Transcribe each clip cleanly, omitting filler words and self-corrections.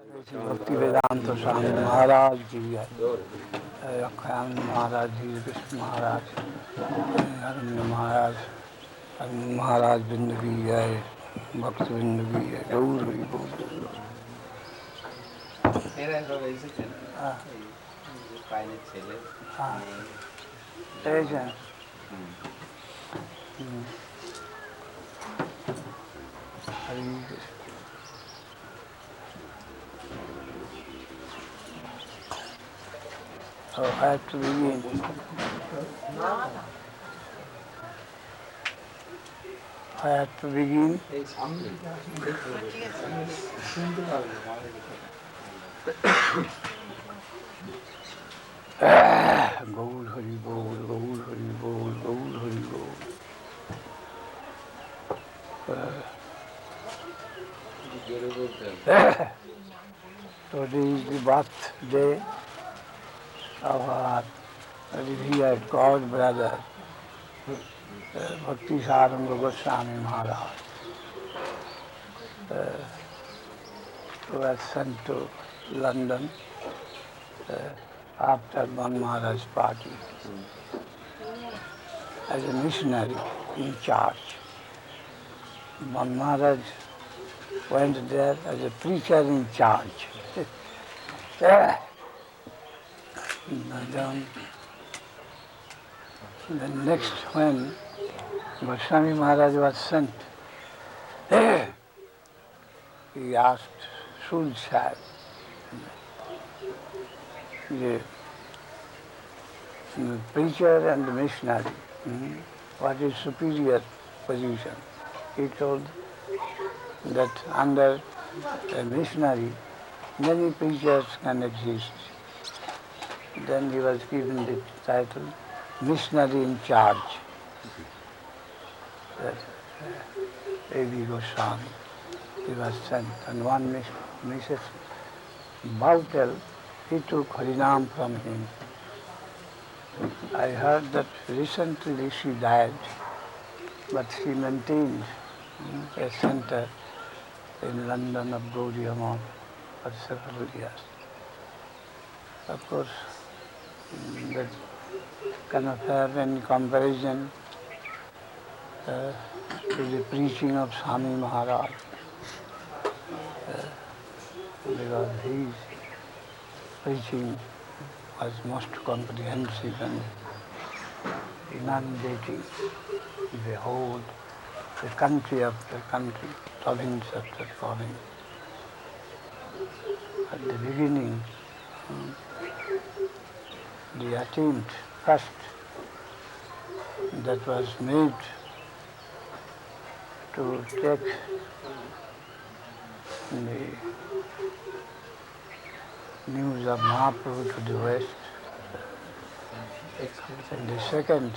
Bhakti Vedanta Swami Maharaj ji hai, Akhayan Maharaj ji, Krishna Maharaj, Aranya Maharaj, Aranya Maharaj Bindagi hai, Bhakti Bindagi hai, Gaur Hari Gaur. Agent. Hari Krishna. So I have to begin. I have to begin. Gaur Hari Gaur, Gaur Hari Gaur, Gaur Hari Gaur. Today is the birthday of our revered God brother, Bhakti Saranga Goswami Maharaj, who was sent to London after Guru Maharaj's party as a missionary in charge. Guru Maharaj went there as a preacher in charge. Then next, when Goswami Maharaj was sent, he asked Sud Sahib, the preacher and the missionary, what is superior position? He told that under a missionary, many preachers can exist. Then he was given the title Missionary in Charge. That A.B. Goswami, he was sent. And one Mrs. Bautel, he took Harinam from him. I heard that recently she died, but she maintained a center in London of Gaudiya Math for several years. Of course, that cannot have any comparison to the preaching of Swami Maharaj, because his preaching was most comprehensive and inundating the whole, the country after country, province after province. At the beginning, the attempt first that was made to take the news of Mahaprabhu to the West. And the second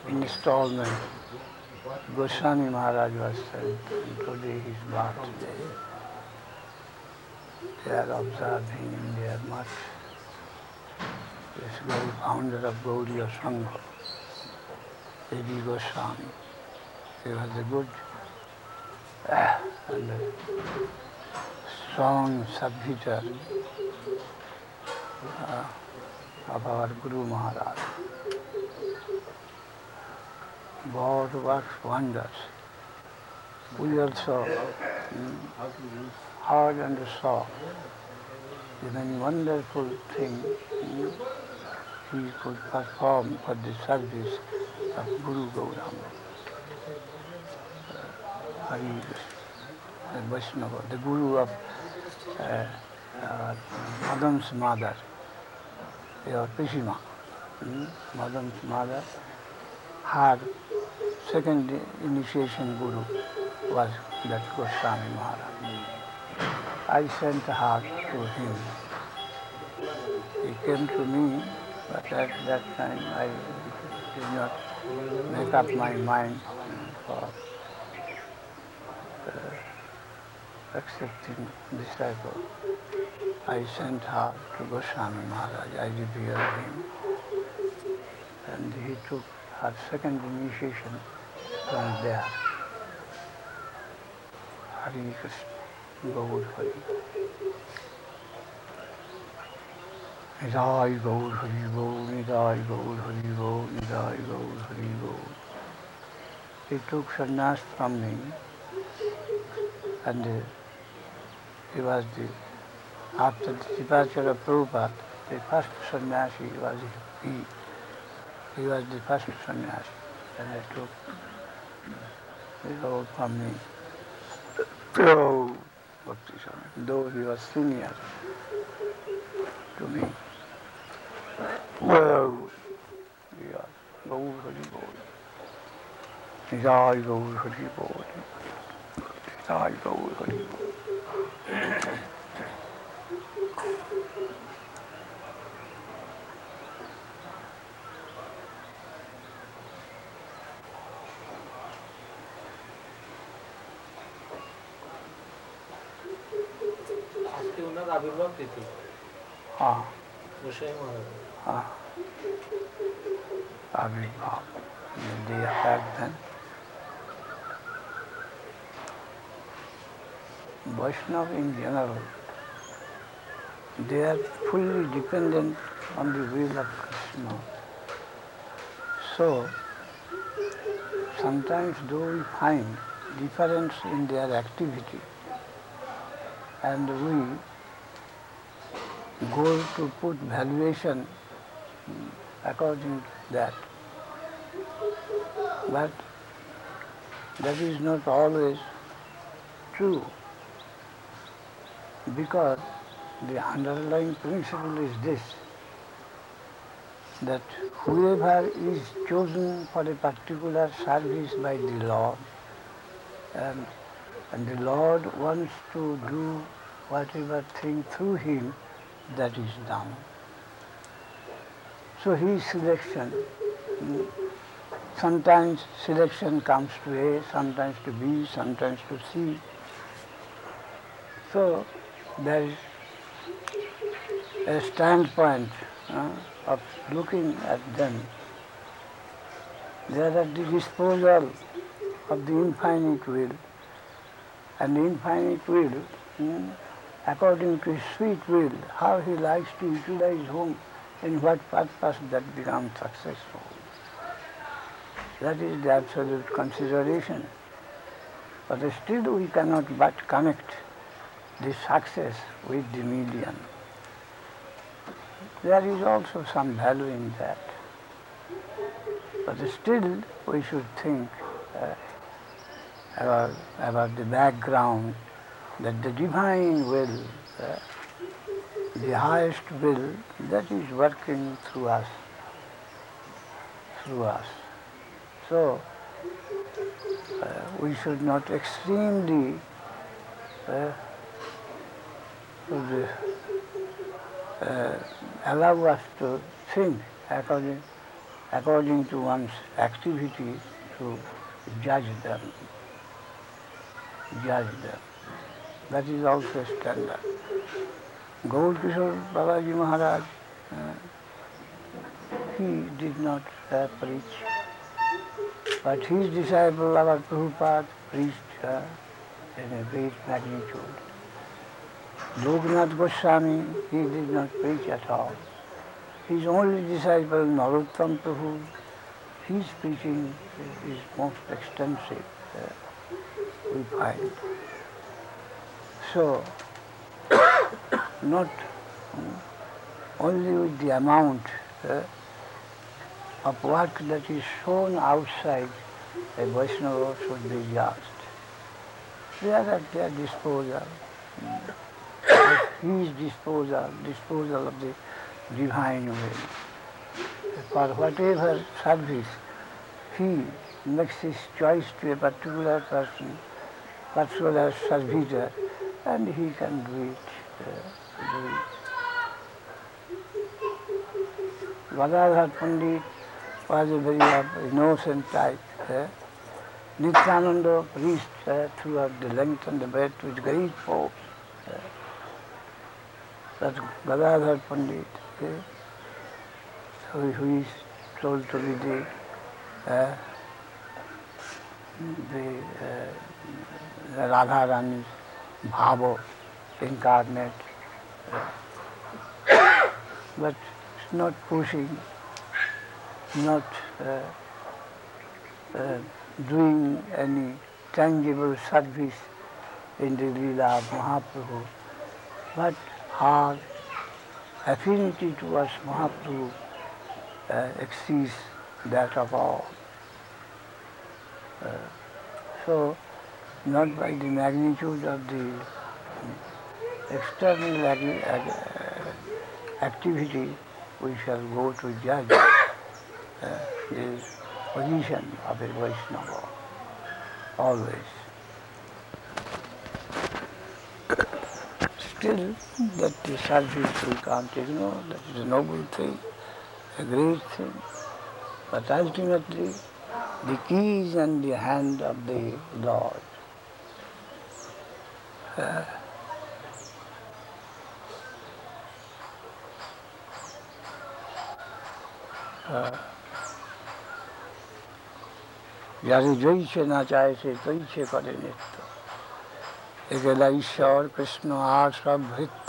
installment, Goswami Maharaj was sent, and today his birthday. They are observing in their much. This great founder of Gaudiya Sangha, A.B. Goswami. He was a good and a strong servitor of our Guru Maharaj. God works wonders. We also heard and saw the many wonderful things he could perform for the service of Guru Gauranga. Hari the Vaishnava, the Guru of Madan's mother, your Pishima. Madan's mother, her second initiation Guru was that Goswami Maharaj. I sent her to him. He came to me, but at that time I did not make up my mind for accepting disciple. I sent her to Goswami Maharaj. I revered him. And he took her second initiation from there. Hari Krishna, Gaur Hari. Nidai Gaur Hari Bol, Nidai Gaur Hari Bol, Nidai Gaur Hari Bol. He took sannyas from me, and he was after the departure of Prabhupada, the first sannyasi was he. He was the first sannyasi, and he took the oath from me. Oh, Bhakti Swami, though he was senior to me. Well, yeah, Gaur Hari Bol. Jai Gaur Hari Bol. Jai Gaur Hari Bol. आज के उन्नत आविर्भाव तिथि हाँ गोसाई महाराज हाँ आविर्भाव they had then. Vaishnava in general, they are fully dependent on the will of Krishna. So, sometimes though we find difference in their activity, and we go to put valuation according to that, but that is not always true, because the underlying principle is this, that whoever is chosen for a particular service by the Lord, and the Lord wants to do whatever thing through him, that is done. So his selection, sometimes selection comes to A, sometimes to B, sometimes to C. So there is a standpoint of looking at them. They are at the disposal of the infinite will, and the infinite will, according to his sweet will, how he likes to utilize whom, in what purpose that becomes successful. That is the absolute consideration. But still we cannot but connect the success with the medium. There is also some value in that. But still we should think about the background, that the divine will, the highest will, that is working through us. So we should not extremely allow us to think according to one's activity, to judge them. That is also a standard. Gaur Kishore Babaji Maharaj, he did not preach, but his disciple, our Prabhupada, preached in a great magnitude. Loknath Goswami, he did not preach at all. His only disciple, Narottam Prabhu, his preaching is most extensive, we find. So, not only with the amount of work that is shown outside, a Vaishnava should be judged. They are at their disposal. His disposal of the divine will. For whatever service he makes his choice to a particular person, particular servitor, and he can do it. Gadadhar Pandit was a very innocent type. Nityananda preached throughout the length and the breadth with great force. That Gadadhar Pandit, who is told to be the Radharani's Bhava incarnate. but it's not pushing, not doing any tangible service in the Leela of Mahaprabhu, but our affinity towards Mahaprabhu exceeds that of all. So, not by the magnitude of the external activity we shall go to judge the position of a Vaishnava, always. Still, that the service we can't ignore, that is a noble thing, a great thing. But ultimately, the key is in the hand of the Lord. যারে জয়ছে না চায় সে তৈছে করে নিত্য একেলা ঈশ্বর কৃষ্ণ আর সব ভৃত্য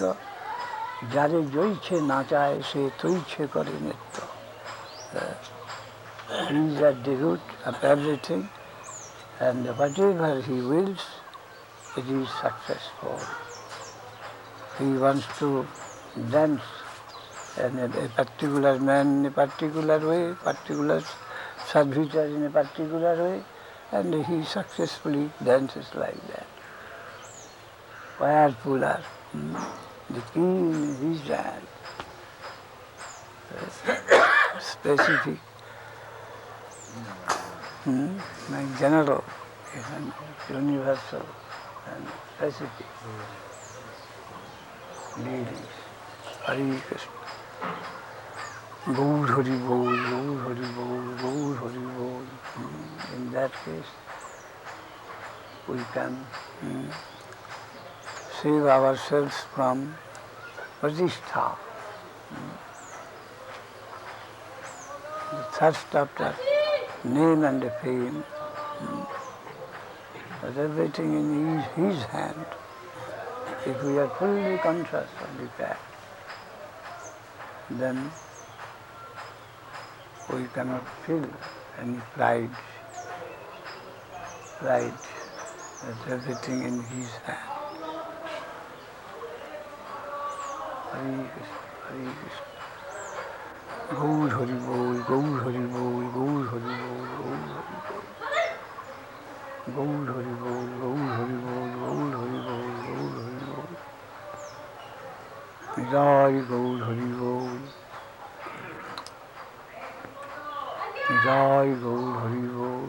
যারে জয়ছে না চায় সে তৈছে করে নিত্য He is at the root of everything, and whatever he wills, it is successful. He wants to dance in a particular man in a particular way, particular servitor in a particular way, and he successfully dances like that. Wire puller, the key in his hand, specific, like general, and universal, and specific dealings. Hare Krishna. Gaur Hari Bol, Gaur Hari Bol, Gaur Hari Bol. In that case, we can save ourselves from pratishtha, the thirst after name and fame. But everything in his hand. If we are fully conscious of the fact, then we cannot feel any pride that everything in his hand. Hare Krishna, Hare Krishna. Gaur Hari Bol, Gaur Hari Bol, Gaur Hari Bol, Gaur Hari Bol. Gaur Hari Bol, Gaur Hari Bol, Gaur Hari Bol, Gaur Hari Bol. Jai Gaur Hari Bol. Jai Gaur Hari Bol.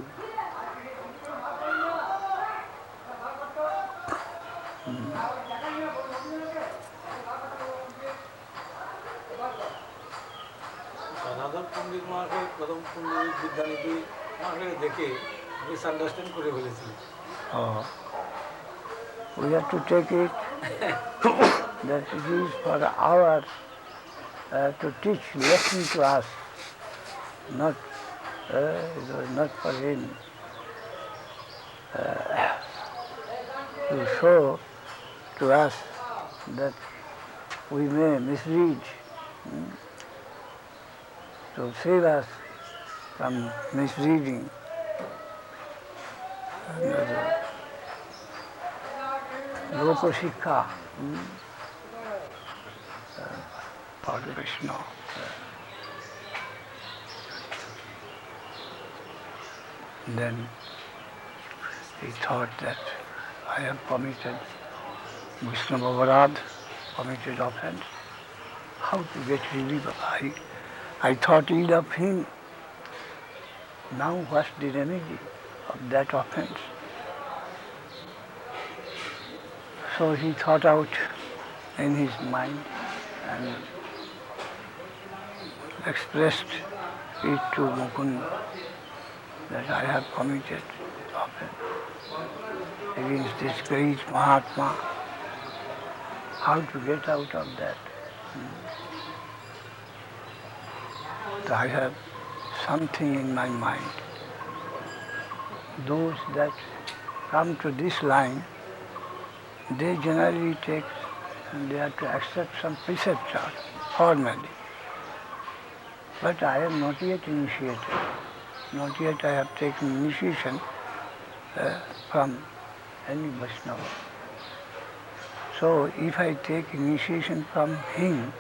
Gadadhar Pandit Maharaj প্রথম পণ্ডিত বিদ্যানিধি মাকে দেখে misunderstand করে ফেলেছিল। We have to take it that it is for our to teach lesson to us, not it was not for him to show to us that we may misread, to save us from misreading. Lokashikha for Krishna. Then he thought that I have committed Vaishnava committed offense. How to get relief? I thought ill of him. Now what's the remedy of that offense? So he thought out in his mind and expressed it to Mukunda that I have committed offense against this great Mahatma. How to get out of that? So I have something in my mind. Those that come to this line, they generally take and they have to accept some preceptor formally. But I am not yet initiated. Not yet I have taken initiation from any Vaishnava. So if I take initiation from him,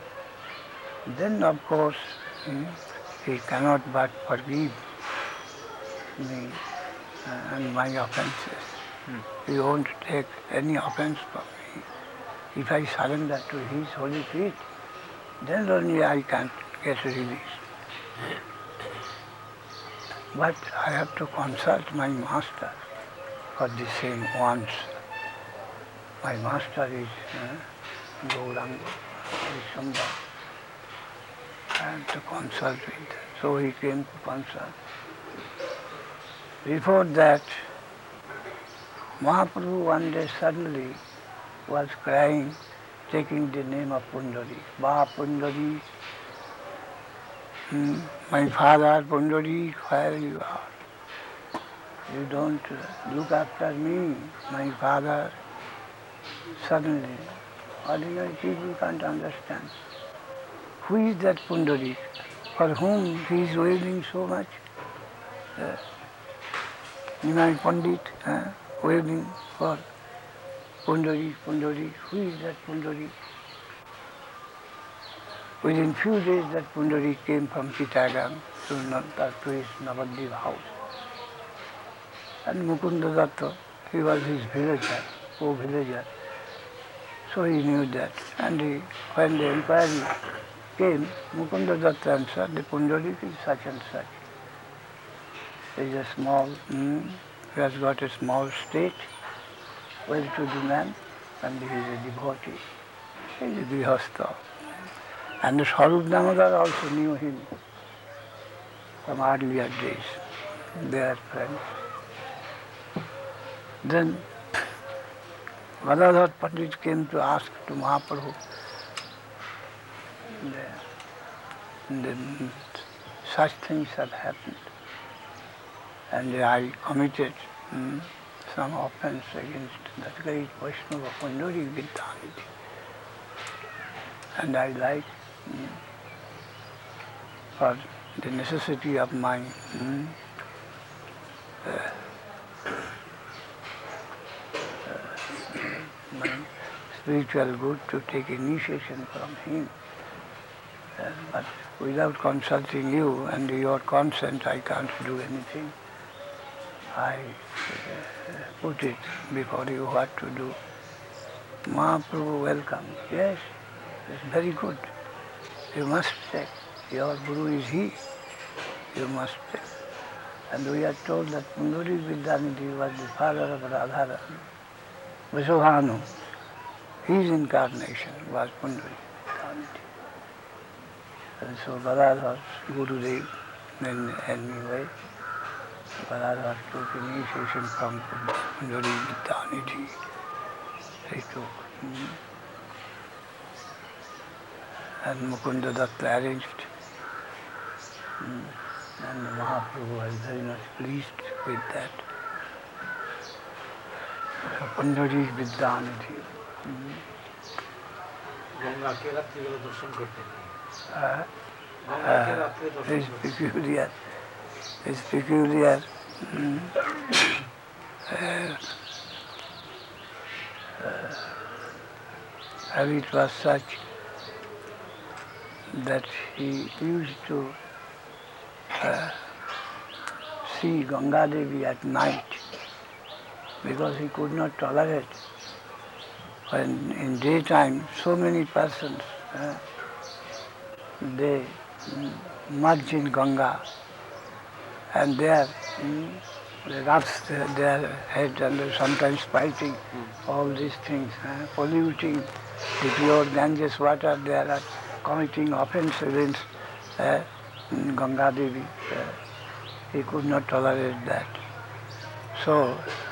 then of course he cannot but forgive me and my offences. He won't take any offense from me. If I surrender to his holy feet, then only I can get released. But I have to consult my master for the same once. My master is Gauranga, Vishwamba. I have to consult with. So he came to consult. Before that, Mahaprabhu one day suddenly was crying, taking the name of Pundari. Ba Pundari, my father Pundari, where you are? You don't look after me, my father. Suddenly, ordinary people can't understand. Who is that Pundari for whom he is wailing so much? My Pandit wailing for Pundari, Pundari. Who is that Pundari? Within few days that Pundari came from Chittagong to his Nabadwip house. And Mukunda Datta, he was his villager, co-villager. So he knew that. And when the inquiry came, Mukunda Datta answered, the Pundari is such and such. He is a small, he has got a small state, well-to-do man, and he is a devotee. He is a grihastha. And the Swarup Damodar also knew him from earlier days. They are friends. Then Gadadhar Pandit came to ask to Mahaprabhu. Then such things have happened. And I committed some offense against that great Vaishnava Pundari Vidyamiti. And I like, for the necessity of my spiritual good to take initiation from him. But without consulting you and your consent, I can't do anything. I put it before you what to do. Mahaprabhu, welcome. Yes, it's very good. You must take. Your Guru is he. You must take. And we are told that Pundari Vidyamiti was the father of Radharani. Vaishnava, his incarnation was Pundari Vidyamiti. And so Gadadhar's Gurudev, in any way, Gadadhar took initiation from Pundari Vidyamiti. He took. And Mukunda Datta arranged. And Mahaprabhu was very much pleased with that. Pundari Vidyamiti. গঙ্গাকে রাত্রিবেলা দর্শন করতেন। It's peculiar. Habit was such that he used to see Ganga Devi at night because he could not tolerate when in daytime so many persons they merge in Ganga and there they rub their head and sometimes fighting all these things, polluting the pure Ganges water. They are committing offense against Ganga Devi. He could not tolerate that. So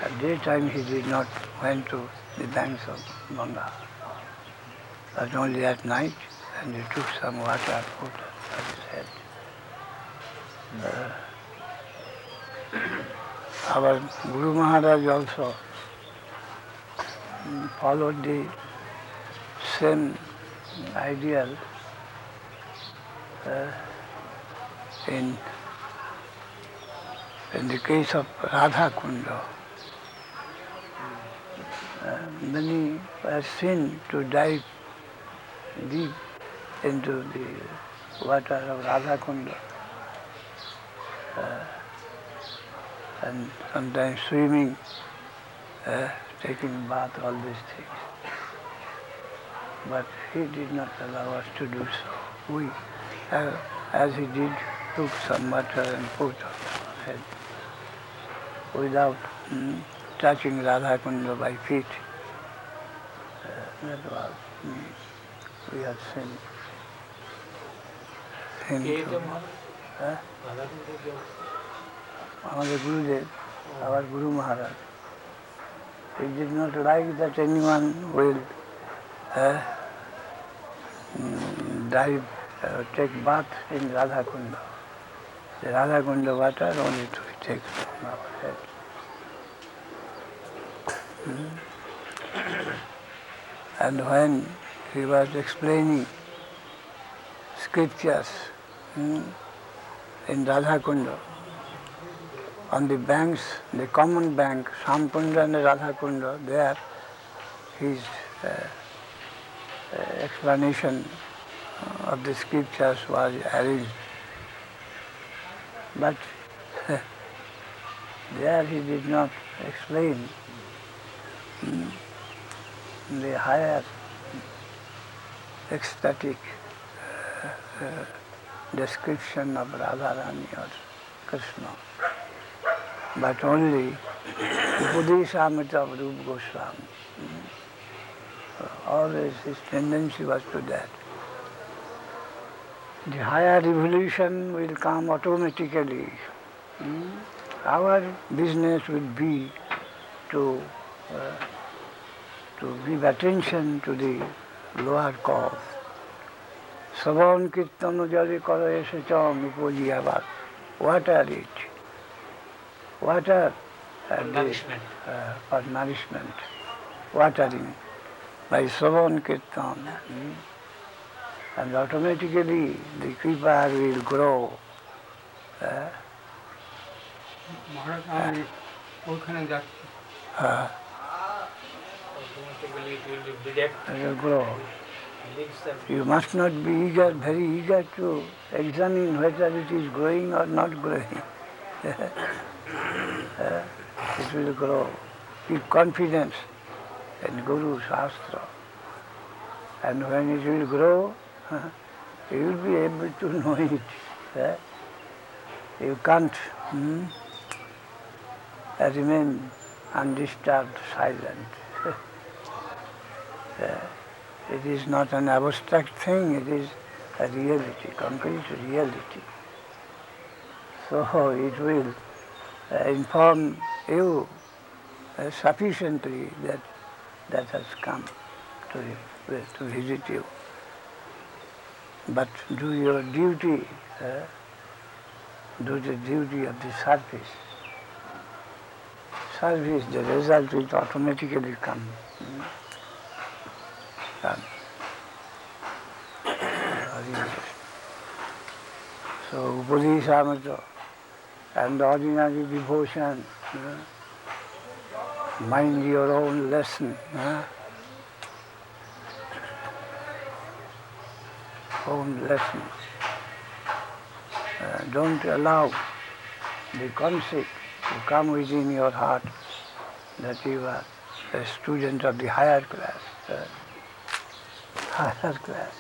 at daytime he did not went to the banks of Ganga, but only at night, and he took some water, put on his head. Our Guru Maharaj also followed the same ideal. in the case of Radha Kunda, many were seen to dive deep into the water of Radha Kunda and sometimes swimming, taking bath, all these things. But he did not allow us to do so. We, as he did, took some water and put on our head without touching Radha Kunda by feet. That was, we had seen him to, our Gurudev, our Guru Maharaj. He did not like that anyone will dive, take bath in Radha Kunda. The Radha Kunda water only to be taken from our head. And when he was explaining scriptures in Radha Kunda, on the banks, the common bank, Samkunda and Radha Kunda, there his explanation of the scriptures was arranged. But there he did not explain the higher ecstatic description of Radharani or Krishna, but only Upadeshamrita of Rupa Goswami. Always his tendency was to that. The higher evolution will come automatically. Our business will be to give attention to the lower cause. Savan kirtana jari karo ese cham upoji abar. Water it. Water nourishment. For nourishment. Watering by Savan kirtan. And automatically the kripa will grow. Maharaj, ওখানে যাচ্ছি Automatically it will be beget. It will grow. Leaves them. You must not be eager, very eager to examine whether it is growing or not growing. It will grow. Keep confidence in Guru Shastra. And when it will grow, you will be able to know it. You can't remain undisturbed, silent. It is not an abstract thing, it is a reality, concrete reality. So it will inform you sufficiently that has come to visit you. But do your duty, do the duty of the service. Service, the result will automatically come. So Upadeshamrita and ordinary devotion, mind your own lesson, own lesson. Don't allow the concept to come within your heart that you are a student of the higher class. Higher class.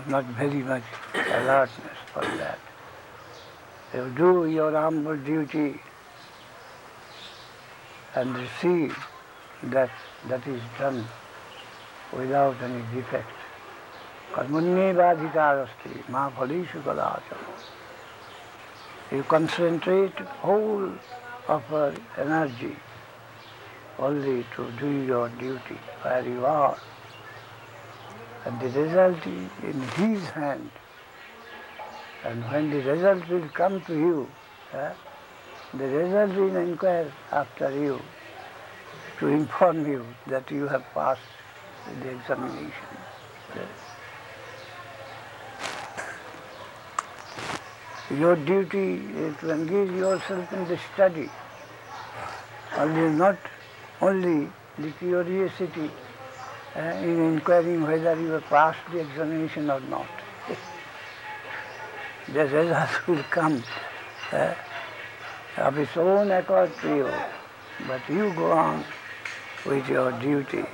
Not very much alertness for that. You do your humble duty and see that is done without any defect. Karmanyevadhikarasti ma phalishu kadachana. You concentrate whole of your energy only to do your duty where you are. And the result is in his hand. And when the result will come to you, the result will inquire after you to inform you that you have passed the examination. Your duty is to engage yourself in the study. Only not only the curiosity in inquiring whether you have passed the examination or not. The result will come of its own accord to you, but you go on with your duty.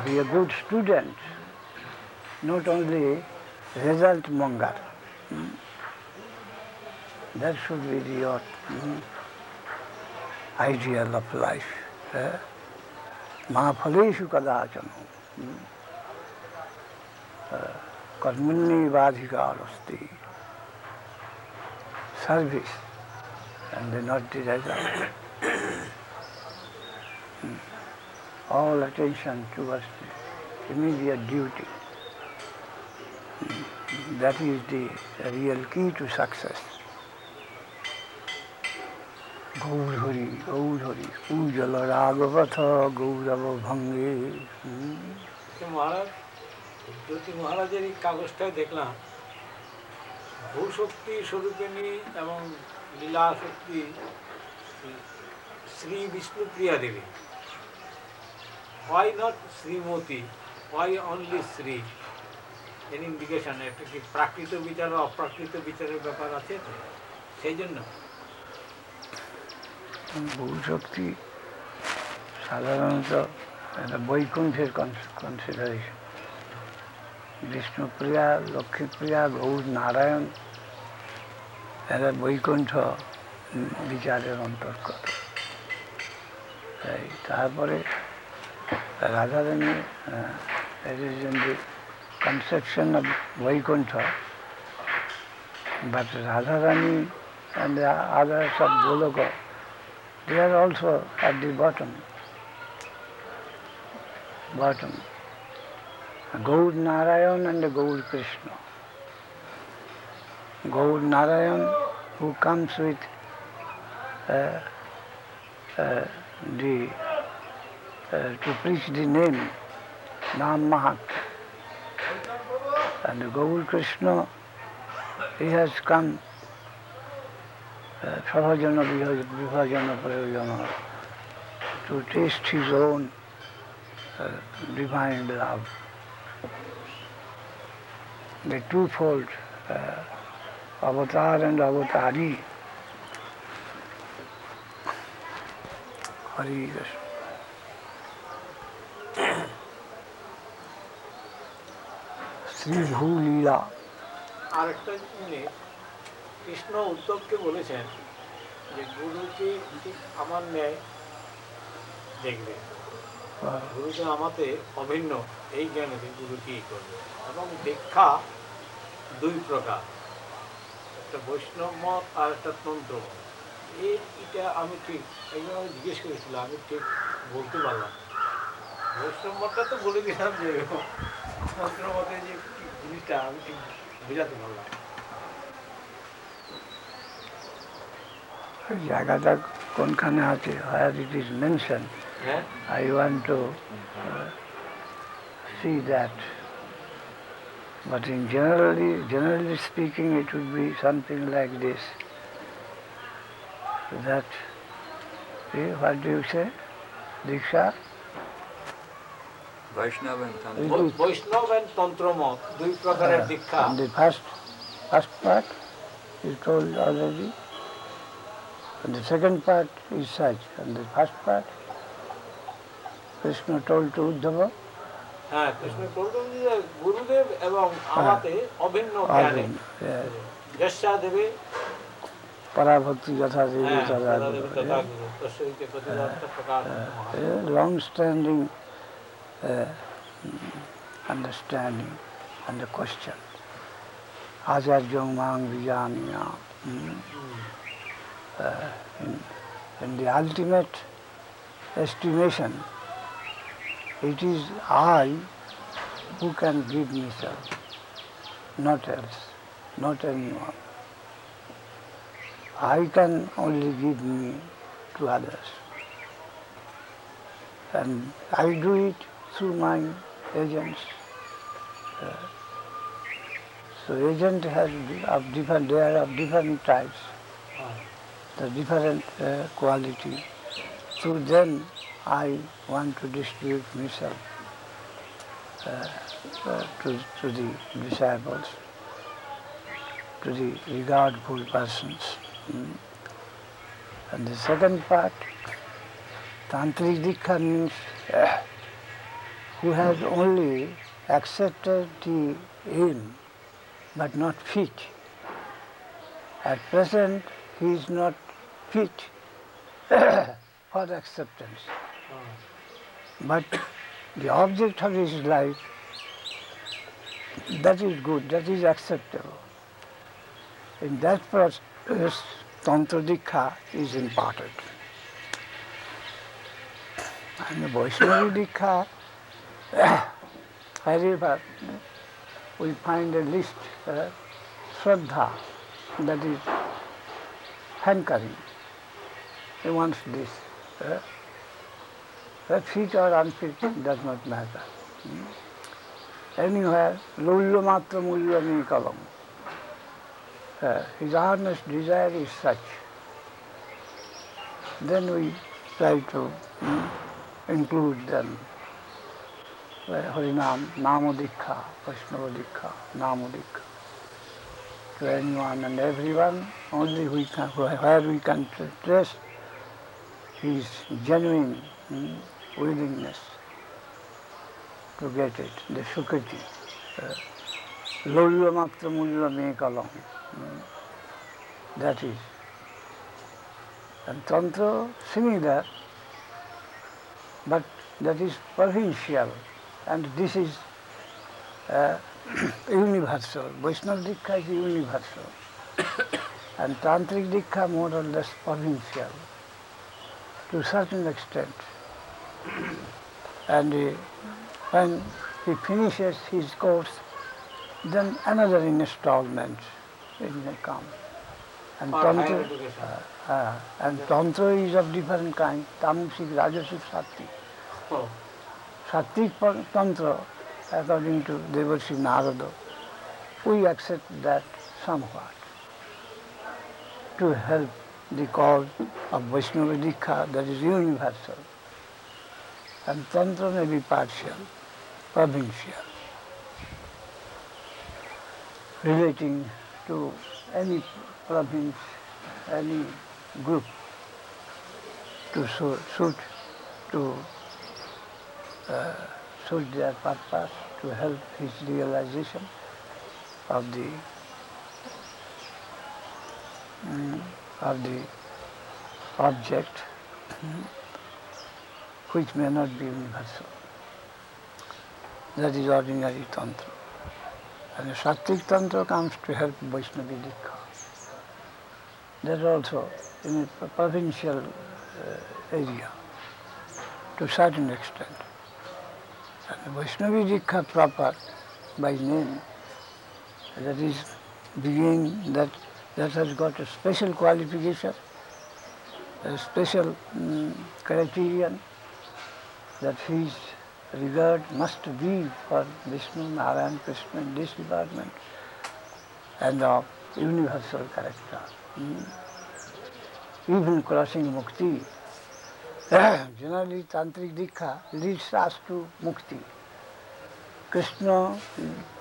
Be a good student, not only result monger. That should be your ideal of life. Mahaphaleshu kadachano karmanni vadhikarasti. Service and not the result. All attention towards the immediate duty. That is the real key to success. Gaurhari, Gaurhari, Ujala Raghavatha, Gaurava Bhange. মহারাজ জ্যোতি মহারাজের এই কাগজটায় দেখলাম ভূশক্তি স্বরূপিণী এবং লীলা শক্তি শ্রী বিষ্ণুপ্রিয়া দেবী। Why not Srimoti? Why only Sri? Any indication? একটা কি প্রাকৃত বিচার ও অপ্রাকৃত বিচারের ব্যাপার আছে তো সেই জন্য ভূশক্তি সাধারণত একটা বৈকুণ্ঠের কনসিডারেশন। বিষ্ণুপ্রিয়া, লক্ষ্মীপ্রিয়া, গৌর নারায়ণ এরা বৈকুণ্ঠ বিচারের অন্তর্গত। তারপরে Radharani, it is in the conception of Vaikuntha, but Radharani and the others of Goloka, they are also at the bottom. Gaur Narayan and the Gaur Krishna. Gaur Narayan, who comes with to preach the name, Nam Mahat. And the Gaur Krishna, he has come Savajana Vibhajana Prayojana to taste his own divine love. The twofold avatar and avatari. Hari Krishna. শ্রীভূ লীলা। আরেকটা জিনিস কৃষ্ণ উদ্ধবকে বলেছেন যে গুরুকে ঠিক আমার ন্যায় দেখবে, গুরুকে আমাতে অভিন্ন এই জ্ঞানে গুরু কি করবে। এবং দীক্ষা দুই প্রকার, একটা বৈষ্ণব মত আর একটা তন্ত্র মত। এটা আমি ঠিক একজন আমি জিজ্ঞেস করেছিলাম, আমি ঠিক বলতে পারলাম। বৈষ্ণব মতটা তো বলে দিলাম, যে তন্ত্র মতে যে জিনিসটা আমি ঠিক বোঝাতে পারলাম। জায়গাটা কোনখানে আছে, where it is mentioned, I want to see that. But in generally speaking, it would be something like this. That, what do you say? Diksha? Vaishnava and Tantra. Vaishnava and Tantra mot, দুই প্রকারের দীক্ষা। And the first part is told already. And the second part is such. And the first part, Krishna told to Uddhava. হ্যাঁ, কৃষ্ণ বলতেন যে গুরুদেব এবং আমাতে অভিন্ন জ্ঞানে যশা দেবে Parabhakti Gatha Devi Tada. Long-standing understanding and the question. Ajaryam Mang Vijaniya. In the ultimate estimation, it is I who can give myself, not else, not anyone. I can only give me to others. And I do it through my agents. So So agent has of different, they are of different types, the different quality. So then I want to distribute myself to the disciples, to the regardful persons. And the second part, Tantric Diksha means who has only accepted the aim but not fit. At present he is not fit for acceptance. But the object of his life, that is good, that is acceptable. In that process, Tantra Diksha is imparted. And the Vaishnava Diksha, wherever we find a list, Shraddha, that is hankering. He wants this. Fit or unfit does not matter. Anywhere, lulya matra mulya me kalam. His earnest desire is such. Then we try to include them. Harinam, Namo Diksha, Vaishnava Diksha, Namo Diksha. To anyone and everyone, only where we can trace his genuine willingness to get it, the Sukriti. Lolya matra mulya me kalam. That is. And Tantra, similar, but that is provincial, and this is universal. Vaishnava Diksha is universal, and Tantric Diksha more or less provincial, to a certain extent. And when he finishes his course, then another installment will come. And Tantra is of different kind, Tamasic, Rajasic, Sattvic. Sattvic Tantra, according to Devotional Narada, we accept that somewhat to help the cause of Vaishnava Diksha, that is universal. And Tantra may be partial, provincial, relating to any province, any group, to suit their purpose, to help his realization of the object, which may not be universal. That is ordinary Tantra. And the Sattvic Tantra comes to help Vaishnava Diksha. That also in a provincial area, to a certain extent. And the Vaishnava Diksha proper, by name, that is being that has got a special qualification, a special criterion, that his regard must be for Vishnu, Narayana, Krishna in this department, and of universal character. Even crossing mukti. Generally, Tantric Diksha leads us to mukti. Krishna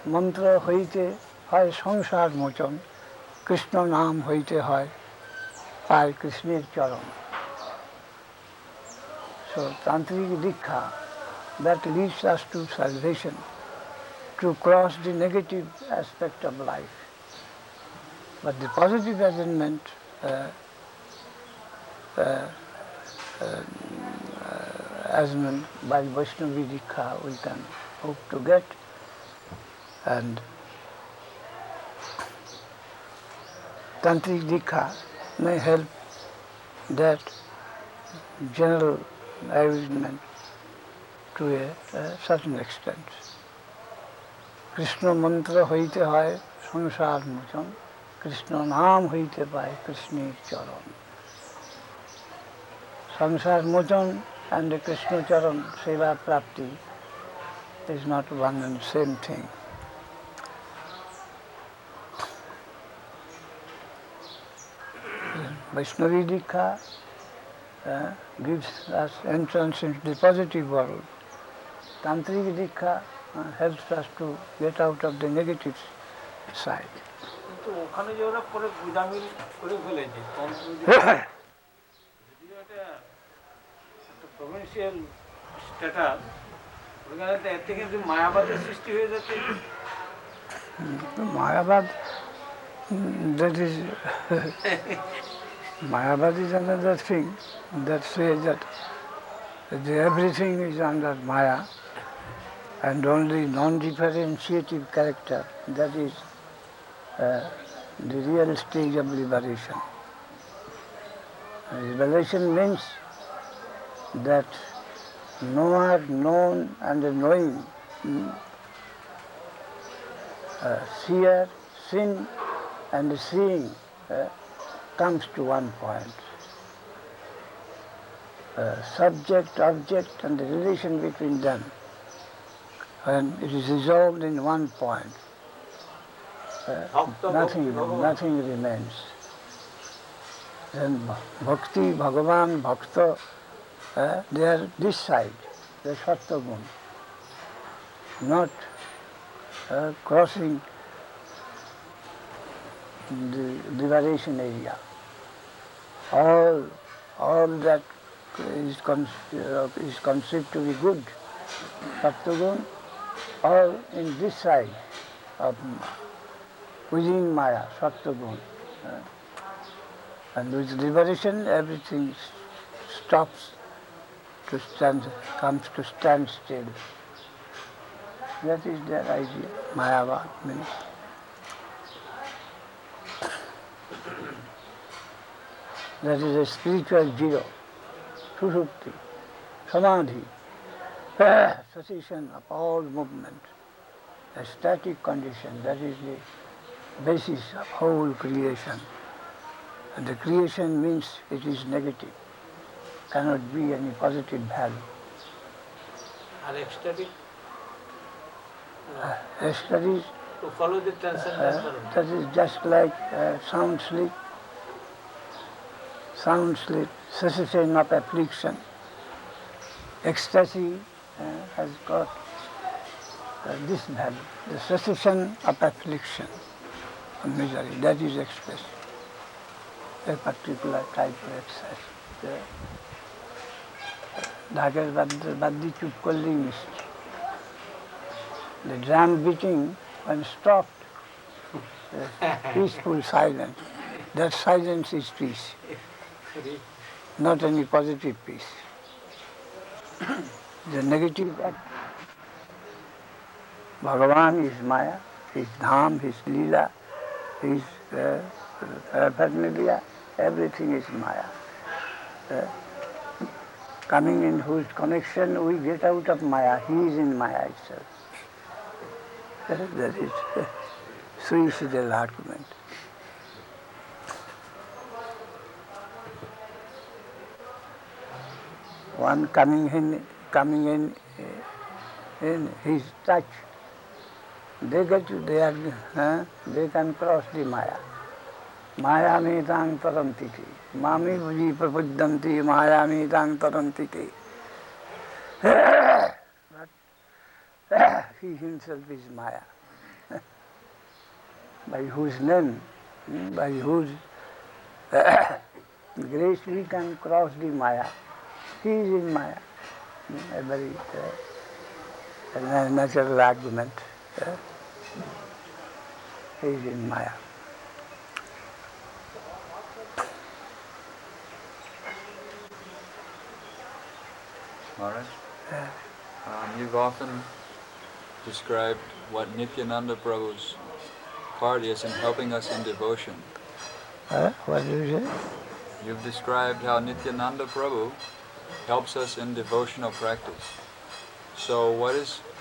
mantra hoite hoy samsar mochon, Krishna naam hoite hoy pai Krishner charan. So, Tantric Diksha, that leads us to salvation, to cross the negative aspect of life. But the positive attainment by Vaishnava Diksha we can hope to get, and Tantric Diksha may help that general attainment to a certain extent. Krishna mantra hoite hoy samsar mochon, Krishna naam hoite pai Krishner charan. Samsar mochon and the Krishna charan, seva prapti, is not one and the same thing. Vaishnavi Dikha gives us entrance into the positive world. Tantric Dikha helps us to get out of the negative side. কিন্তু ওখানে যে ওরা পরে গুদামিল করে ফেলেছে তন্ত্র যদিও এটা একটা প্রভিন্সিয়াল স্ট্যাটাস, ওখানে এর থেকে কিন্তু মায়াবাদের সৃষ্টি হয়ে যাচ্ছে। Mayavad, that is, Mayavad is another thing that says that everything is under Maya and only non-differentiative character, that is the real stage of liberation. Liberation means that knower, known and knowing, seer, sin and seeing comes to one point. Subject, object and the relation between them, when it is resolved in one point, nothing remains. Then bhakti, Bhagavan, bhakta, they are this side, the sattva gun, not crossing the liberation area. All that is conceived to be good, sattva gun, all in this side of within Maya, sattva gun. And with liberation, everything stops to stand, comes to stand still. That is their idea. Mayavad means. That is a spiritual zero, sushupti, samadhi, cessation of all movement, a static condition. That is the basis of whole creation. And the creation means it is negative, cannot be any positive value. R ecstatic Ecstatic, to follow the transcendental. that is just like sound sleep, cessation of affliction. Ecstasy has got this value, the cessation of affliction, of misery, that is ecstasy, a particular type of ecstasy. ঢাকের বাদ্যি চুপ করলেই মিষ্টি. The drum beating, when stopped, peaceful silence. That silence is peace, not any positive peace. The negative act. Bhagavan is Maya, his Dham, his Leela, his paraphernalia, everything is Maya. Coming in whose connection we get out of Maya, he is in Maya itself. That is suicidal argument. One coming in his touch, they can cross the Maya. Maya metang tarantiti, mami bhuji prapudyanti, Maya metang tarantiti. He himself is Maya, by whose name, by whose grace we can cross the Maya. He is in Maya. A very natural argument. He is in Maya. Maharaj, you've often described what Nityananda Prabhu's part is in helping us in devotion. What do you say? You've described how Nityananda Prabhu helps us in devotional practice. So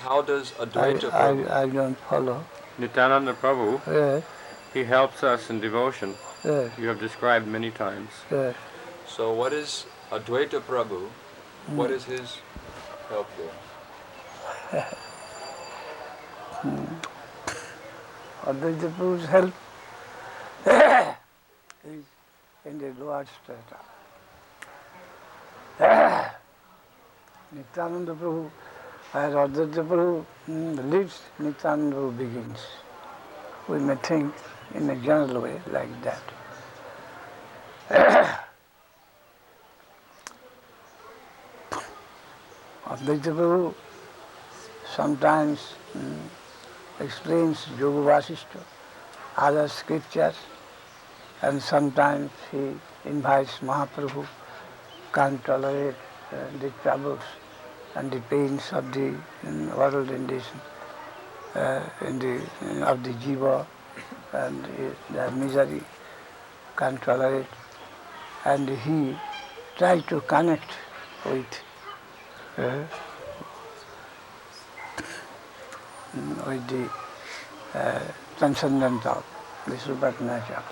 how does Advaita Prabhu... I don't follow. Nityananda Prabhu, Yes, he helps us in devotion. yes, You have described many times. yes. So what is Advaita Prabhu? What is his help there? Advaita Prabhu's help is in the lower strata. Nityananda Prabhu, where Advaita Prabhu leads, Nityananda Prabhu begins. We may think in a general way like that. Advaita Prabhu sometimes explains Yoga Vasishta, other scriptures, and sometimes he invites Mahaprabhu, can't tolerate the troubles and the pains of the world in this, of the jiva and the misery, can't tolerate, and he tries to connect with the transcendental, the supernatural.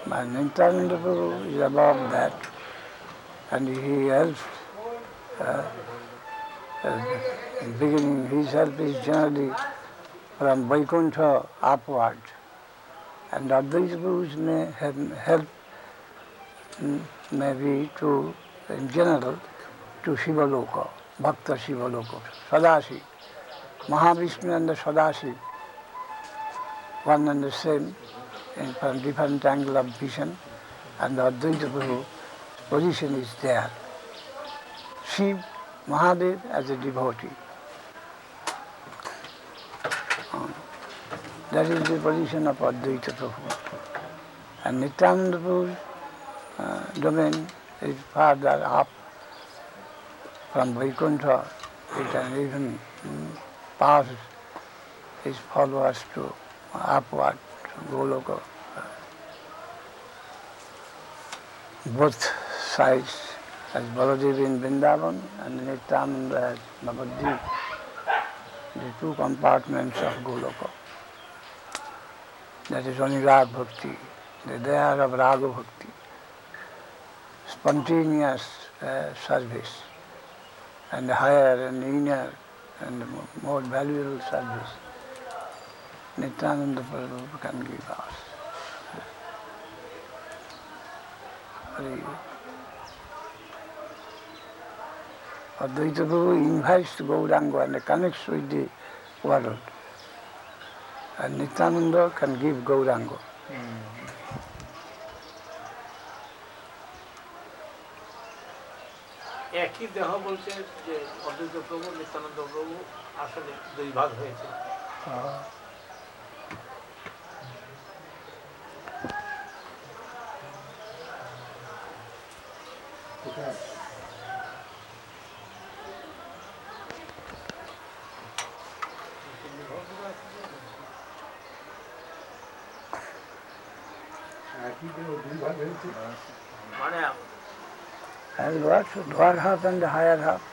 Nityananda Prabhu is above that, and he helps. In the beginning, his help is generally from Vaikuntha upward, and Advaita Prabhu's may help maybe to, in general, to Shiva Loka, Bhakta Shiva Loka, Sadashiv. Mahavishnu and the Sadashiv, one and the same, from different angle of vision, and the Advaita Prabhu's position is there. Shiv, Mahadev as a devotee. That is the position of Advaita Prabhu. And Nityananda Prabhu's domain is further up from Vaikuntha. It can even pass his followers to upward, to Goloka. Both sides, as Baladev in Vrindavan and Nityananda as Nabadwip, the two compartments of Goloka. That is only Rag Bhakti, the daya of Raga Bhakti, spontaneous service, and higher and inner and more valuable service. Nityananda Prabhu can give us. Advaita Prabhu invites Gauranga and connects with the world. And Nityananda can give Gauranga. একই দেহ বলছে যে অদ্বৈত প্রভু নিত্যানন্দ প্রভু আসলে দুই ভাগ হয়েছে। মানে And what? Lower half and the higher half.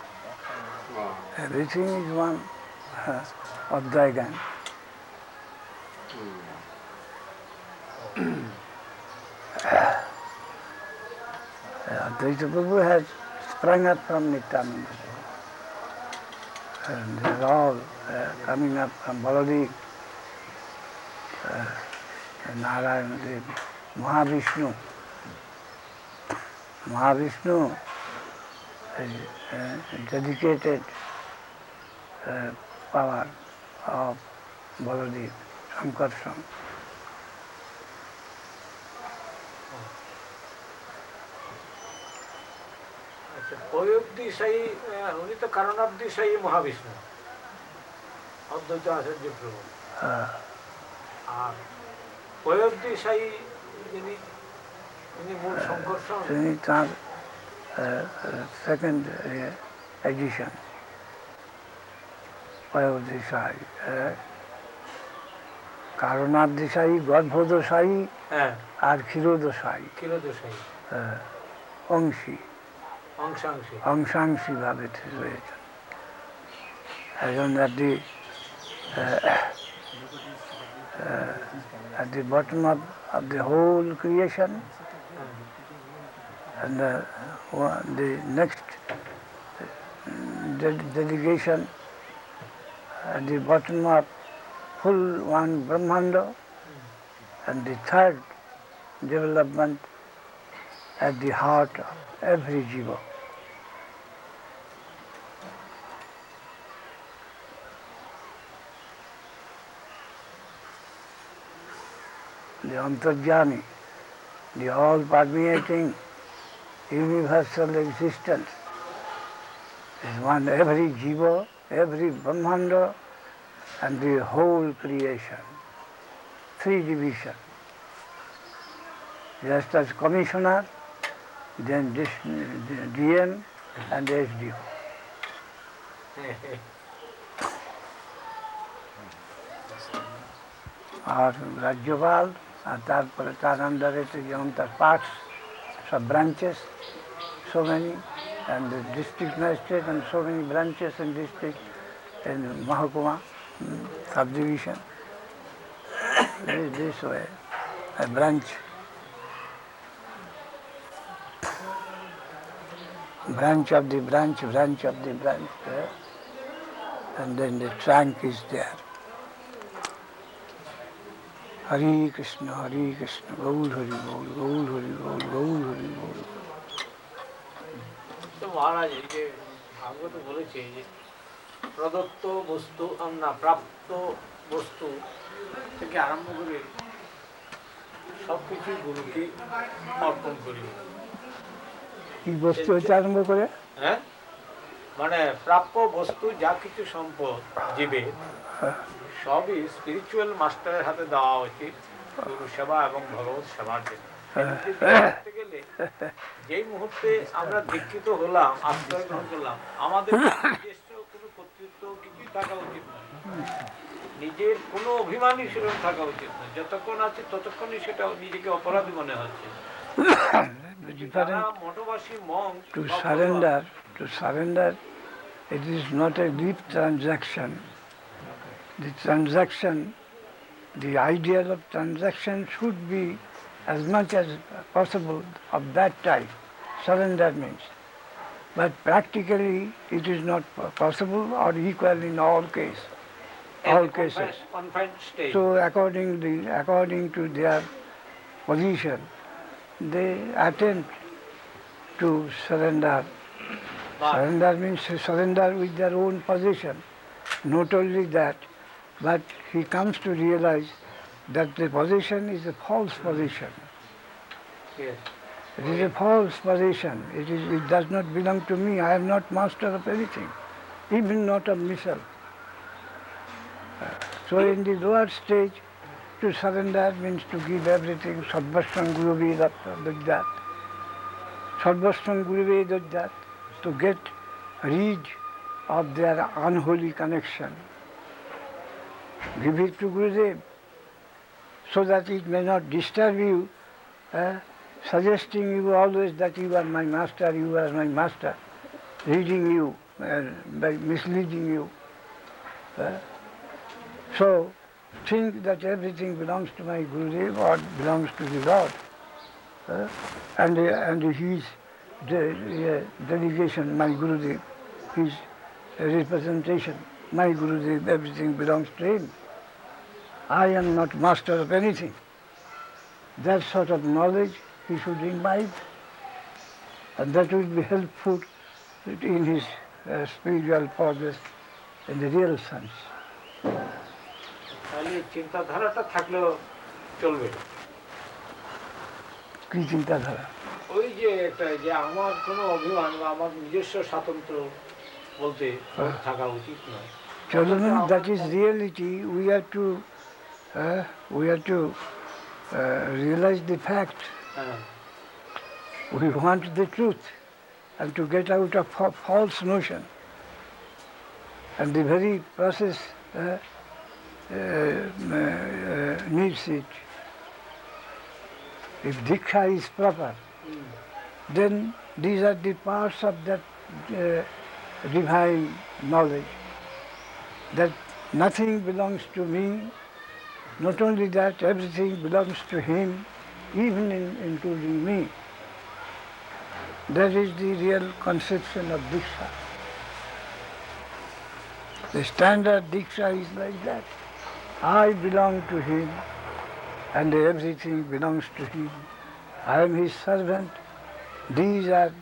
Everything is one of Daigan. Advaita Prabhu has sprung up from Nityananda. And they are all coming up from Baladev, Narayana Devi, Mahavishnu. Mahavishnu is dedicated power of Baladev, Sankarshan. প্রয়োগদিশায়ী উনি তো কারণাবদিশায়ী মহাবিষ্ণু অদ্বৈত আচার্য প্রভু আর প্রয়োগদিশায়ী যিনি মূল সংকর্ষণ তিনি তাঁর second addition প্রয়োগদিশায়ী কারণাবদিশায়ী গর্ভদশায়ী আর ক্ষীরোদশায়ী অংশী অংশাংশী ভাবে রয়েছেন। এখন at the bottom of the whole creation, and the next dedication at the bottom of full one Brahmanda, And the third development at the heart of every jiva. The antarjami, the all-permeating universal existence is one, every jiva, every brahmanda, and the whole creation. Three divisions. Just as commissioner, then DM and SDO. আর রাজ্যপাল আর তারপরে তার আন্ডারে যেমন তার parts সব branches so many, and the district magistrate and so many branches in district and Mahakuma subdivision. This way, a branch of the branch, and then the trunk is there. Hare Krishna, Gaur Hari Gaur, Gaur Hari Gaur, Gaur Hari Gaur. তো মহারাজ এই যে ভাগবত বলেছে যে প্রদত্ত বস্তু না প্রাপ্ত বস্তু থেকে আরম্ভ করে সবকিছু গুরুকে অর্পণ করি। কি বস্তু হচ্ছে আরম্ভ করে? হ্যাঁ, মানে প্রাপ্য বস্তু যা কিছু সম্পদ জীবে সবই স্পিরিচুয়াল মাস্টারের হাতে দেওয়া উচিত গুরু সেবা এবং ভগবত সেবার জন্য। গেলে যেই মুহূর্তে আমরা দীক্ষিত হলাম, আশ্রয় গ্রহণ করলাম, আমাদের নিজস্ব কোনো কর্তৃত্ব কিছুই থাকা উচিত নয়, নিজের কোনো অভিমানী সেরকম থাকা উচিত নয়। যতক্ষণ আছে ততক্ষণই সেটা নিজেকে অপরাধী মনে হচ্ছে। মঠবাসী Monk to surrender, it is not a deep transaction. The transaction, the ideal of transaction should be as much as possible of that type, surrender means. But practically it is not possible or equal in all cases. So according to their position, they attempt to surrender. Surrender means surrender with their own position. Not only that, but he comes to realize that the position is a false position. Yes. It is a false position. It does not belong to me. I am not master of anything, even not of myself. So in the lower stage, to surrender means to give everything. Sarvastam Guruve Dajjat. Sarvastam Guruve Dajjat. To get rid of their unholy connection. Give it to Gurudev so that it may not disturb you, suggesting you always that you are my master, leading you, by misleading you. So think that everything belongs to my Gurudev or belongs to the Lord. And his delegation, my Gurudev, his representation, my Gurudev, everything belongs to him. I am not master of anything. That sort of knowledge he should imbibe, and that will be helpful in his spiritual progress in the real sense. তাহলে চিন্তাধারাটা থাকলেও চলবে। কি চিন্তাধারা? ওই যে একটা যে আমার কোনো অভিমান বা আমার নিজস্ব স্বাতন্ত্র্য বলতে থাকা উচিত নয়। Children, that is reality. We have to realize the fact. We want the truth and to get out of false notion. And the very process needs it. If Diksha is proper, then these are the parts of that divine knowledge, that nothing belongs to me, not only that, everything belongs to him, even including me. That is the real conception of Diksha. The standard Diksha is like that. I belong to him, and everything belongs to him. I am his servant. These are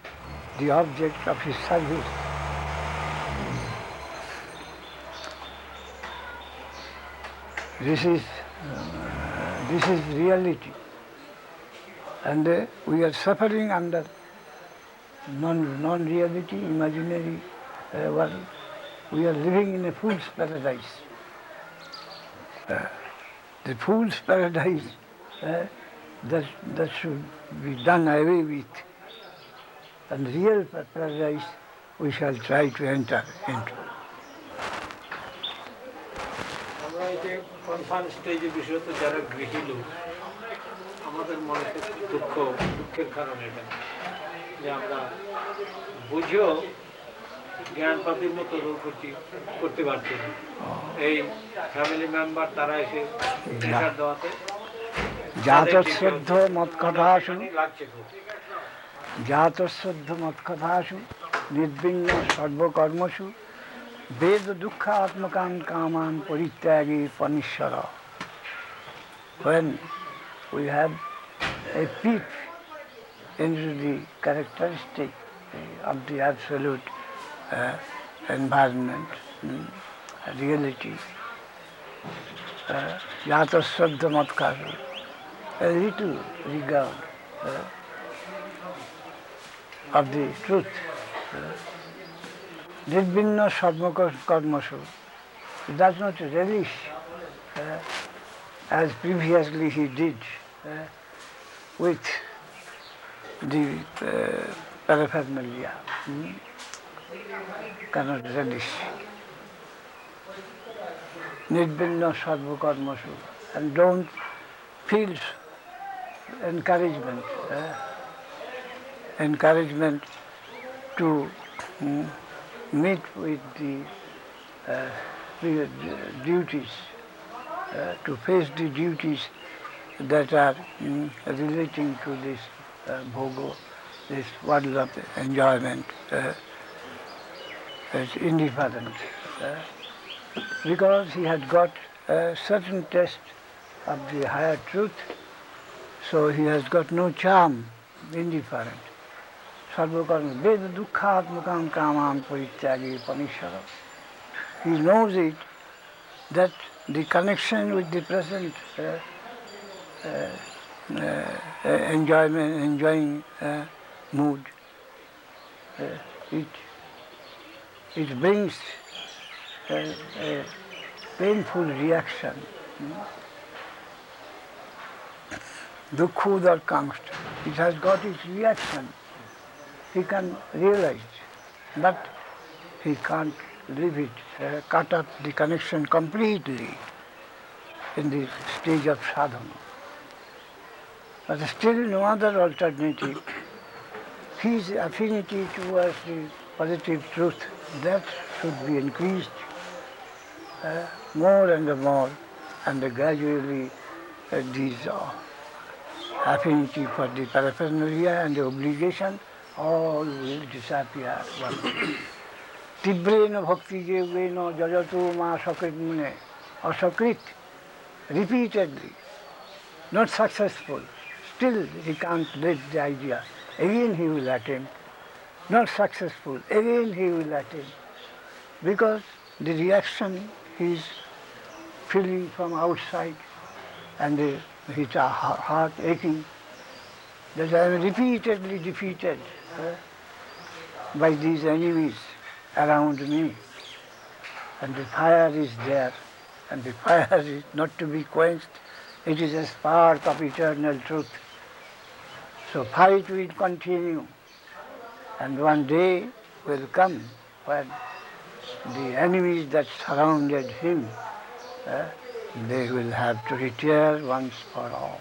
the objects of his service. This is reality. And we are suffering under non-reality, imaginary world. We are living in a fool's paradise. The fool's paradise, that should be done away with. And real paradise we shall try to enter into. আমরা এই যে confirm স্টেজে বিশেষত যারা গৃহী লোক, আমাদের মনে দুঃখের কারণ এটা যে আমরা বুঝেও জ্ঞানপাতির মতো রোল করতে পারছি না। এই ফ্যামিলি মেম্বার তারা এসে প্রেশার দেওয়াতে জাতশ্রদ্ধ মৎকথাসু লাগছে খুব। জাতশ্রদ্ধ মৎকথাসু নির্বিঘ্ন সর্বকর্মসু বেদ দুঃখাত্মকান কামান পরিত্যাগী পনিশ্বর. When we have a peep into the characteristic of the absolute environment, reality, yatasraddha matkaru, a little regard of the truth. Nirbinna sarvakarmasu, he does not relish as previously he did with the paraphernalia. Cannot relish. Nirbinna sarvakarmasu, and don't feel encouragement to meet with the duties, to face the duties that are relating to this bhogo, this world of enjoyment, is indifferent. Because he had got a certain test of the higher truth, so he has got no charm, indifferent. Sarvakarma, Veda dukkhatmakam kamam parityagi panishara. He knows it, that the connection with the present enjoying mood, it brings a painful reaction. Dukkha kamst, it has got its reaction. He can realize, but he can't leave it, cut off the connection completely in the stage of sadhana. But still no other alternative. His affinity towards the positive truth, that should be increased more and more, and gradually these affinity for the paraphernalia and the obligation all will disappear. Tibrena bhakti jevena jajatu ma sakrit mune. Asakrit, repeatedly, not successful. Still he can't let the idea. Again he will attempt. Not successful. Again he will attempt. Because the reaction he is feeling from outside and his heart aching. That I am repeatedly defeated by these enemies around me. And the fire is there. And the fire is not to be quenched. It is a spark of eternal truth. So fight will continue. And one day will come when the enemies that surrounded him, they will have to retire once for all.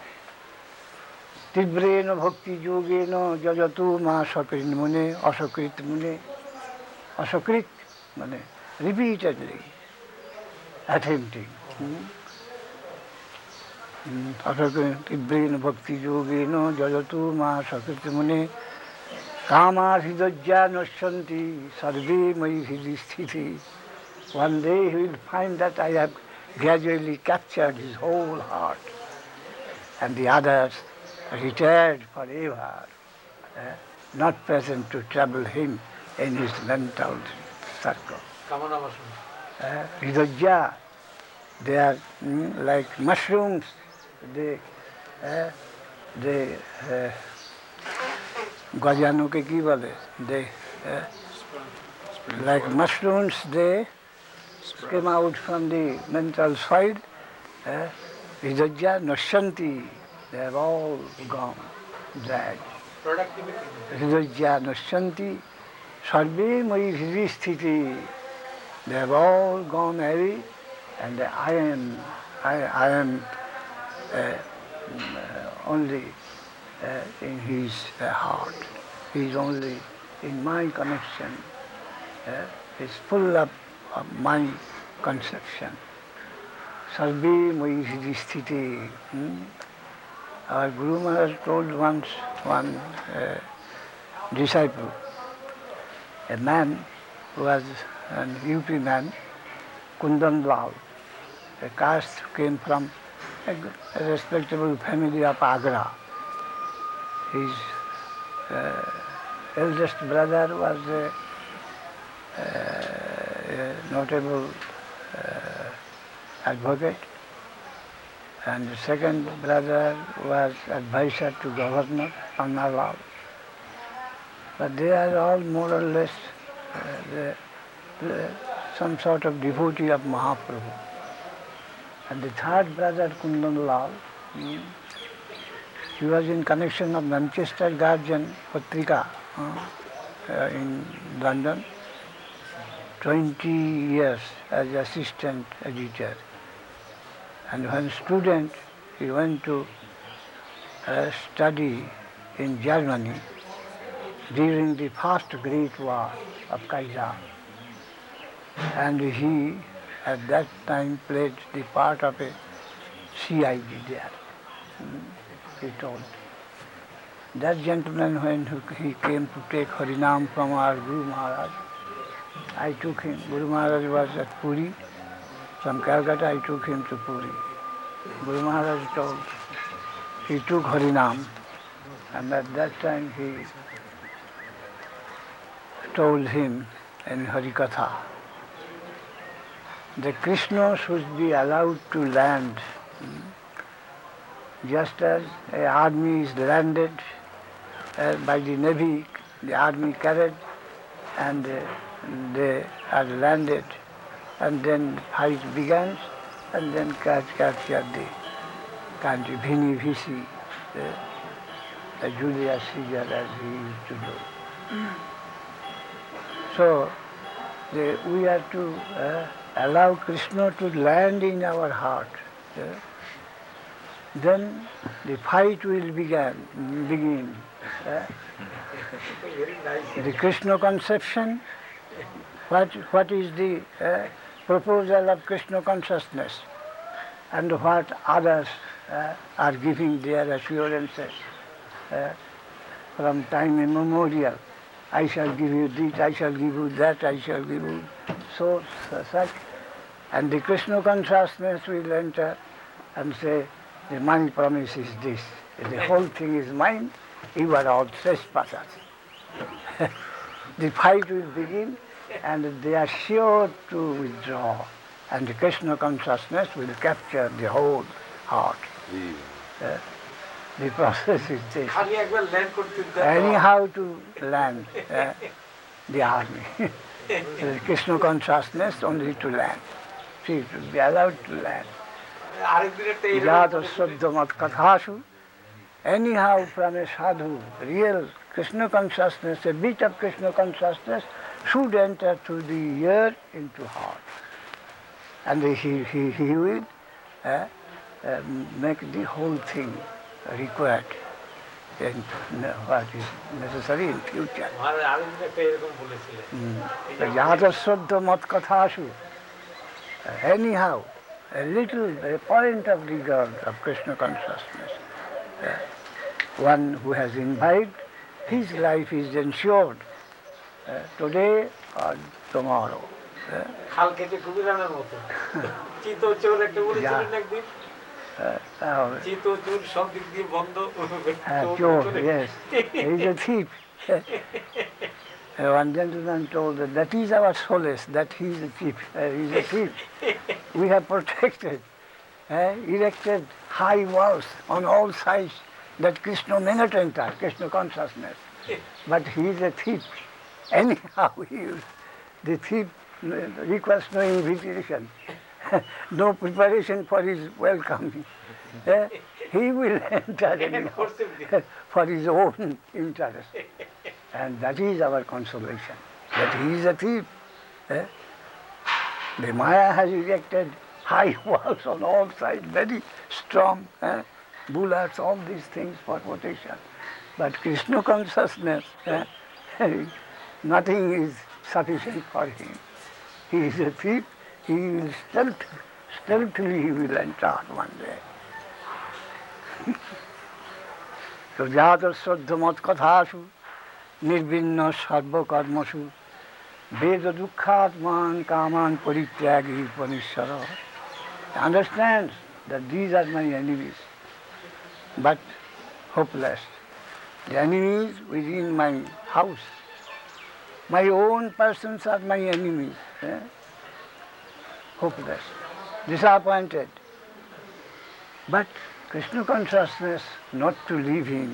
Tibrena bhakti yogena jajatu ma sakrit mune, asakrit mune. Asakrit, mane, repeatedly attempting. Tibrena bhakti yogena jajatu ma sakrit mune. Kama hridajya nasyanti sarve mai hridisthiti. One day he will find that I have gradually captured his whole heart. and the others retired forever, not present to trouble him in his mental circle. Kamana Vasana. Hridaya, they are like mushrooms. They গজানোকে কি বলে? They like mushrooms, they came out from the mental soil. Hridaya nashanti, they have all gone, dried. Productivity. Hridaya nashanti, sarve mai hridisthiti, they have all gone away, and I am only in his heart. He is only in my connection. Is full of my conception. Sarve mai hridisthiti. Our Guru Maharaj told once one disciple, a man who was an UP man, Kundan Lal, a caste who came from a respectable family of Agra. His eldest brother was a notable advocate, and the second brother was advisor to Governor Annalal. But they are all more or less some sort of devotee of Mahaprabhu. And the third brother, Kundan Lal, he was in connection of Manchester Guardian Patrika in London, 20 years as assistant editor. And when student, he went to study in Germany during the first Great War of Kaiser. And he, at that time, played the part of a CID there, he told. That gentleman, when he came to take Harinam from our Guru Maharaj, I took him. Guru Maharaj was at Puri. From Calcutta, I took him to Puri. Guru Maharaj told, he took Harinam, and at that time he told him in Harikatha that Krishna should be allowed to land, just as an army is landed by the navy, the army carried, and they are landed, and then fight begins, and then capture the country, Vini Vici, Julius Caesar, as he used to do. So we are to allow Krishna to land in our heart. Then the fight will begin. The Krishna conception, what is the proposal of Krishna consciousness, and what others are giving their assurances from time immemorial. I shall give you this, I shall give you that, I shall give you so such. And the Krishna consciousness will enter and say, my promise is this. The whole thing is mine, you are all trespassers. The fight will begin, and they are sure to withdraw, and the Krishna consciousness will capture the whole heart. The process is this. Anyhow to land the army. The Krishna consciousness only to land. See, to be allowed to land. Jata Shabdamat Kathashu. Anyhow from a sadhu, real Krishna consciousness, a bit of Krishna consciousness should enter through the ear into heart. And he will make the whole thing required in what is necessary in future. Yadaswadha mat kathashu. Anyhow, a point of regard of Krishna consciousness. One who has imbibed, his life is ensured today or tomorrow. চিত চোর সব দিক দিয়ে বন্ধ। Chor, yes. He's a thief. One gentleman told that is our solace, that he is a thief. He's a thief. We have protected, erected high walls on all sides that Krishna may not enter, Krishna consciousness. But he is a thief. Anyhow, the thief requires no invitation, no preparation for his welcoming. He will enter anyhow for his own interest. And that is our consolation, that he is a thief. The Maya has erected high walls on all sides, very strong, bullets, all these things for protection. But Krishna consciousness, nothing is sufficient for him. He is a thief, he will stealthily he will enter one day. So Jadar Swadhamat Kathashu, Nirbinna Sarva Karmashu, Veda Dukkhatman Kaman Parityagi Panishara. Understands that these are my enemies, but hopeless. The enemies within my house. My own persons are my enemies. Hopeless, disappointed. But Krishna consciousness not to leave him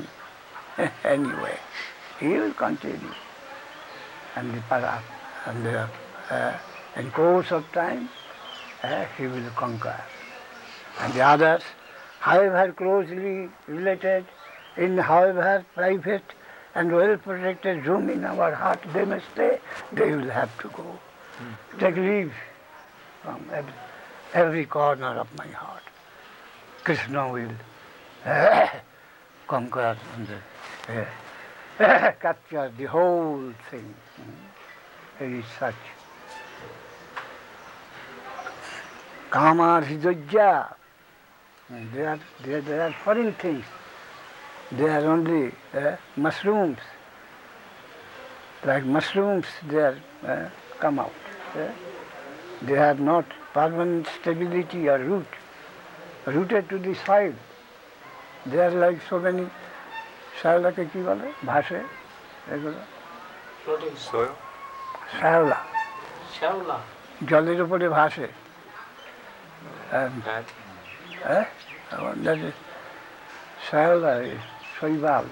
anyway. He will continue. And in course of time, he will conquer. And the others, however closely related, in however private and well-protected room in our heart they may stay, they will have to go. Take leave from every corner of my heart. Krishna will conquer and capture the whole thing. It is such. Kama Hridajya. They are foreign things. They are only mushrooms. Like mushrooms, they are come out. They have not permanent stability or root, rooted to the soil. They are like so many, শ্যাওলাকে কি বলে ভাসে এগুলো? শ্যাওলা, জলের উপরে ভাসে। শ্যাওলা, শৈবাল,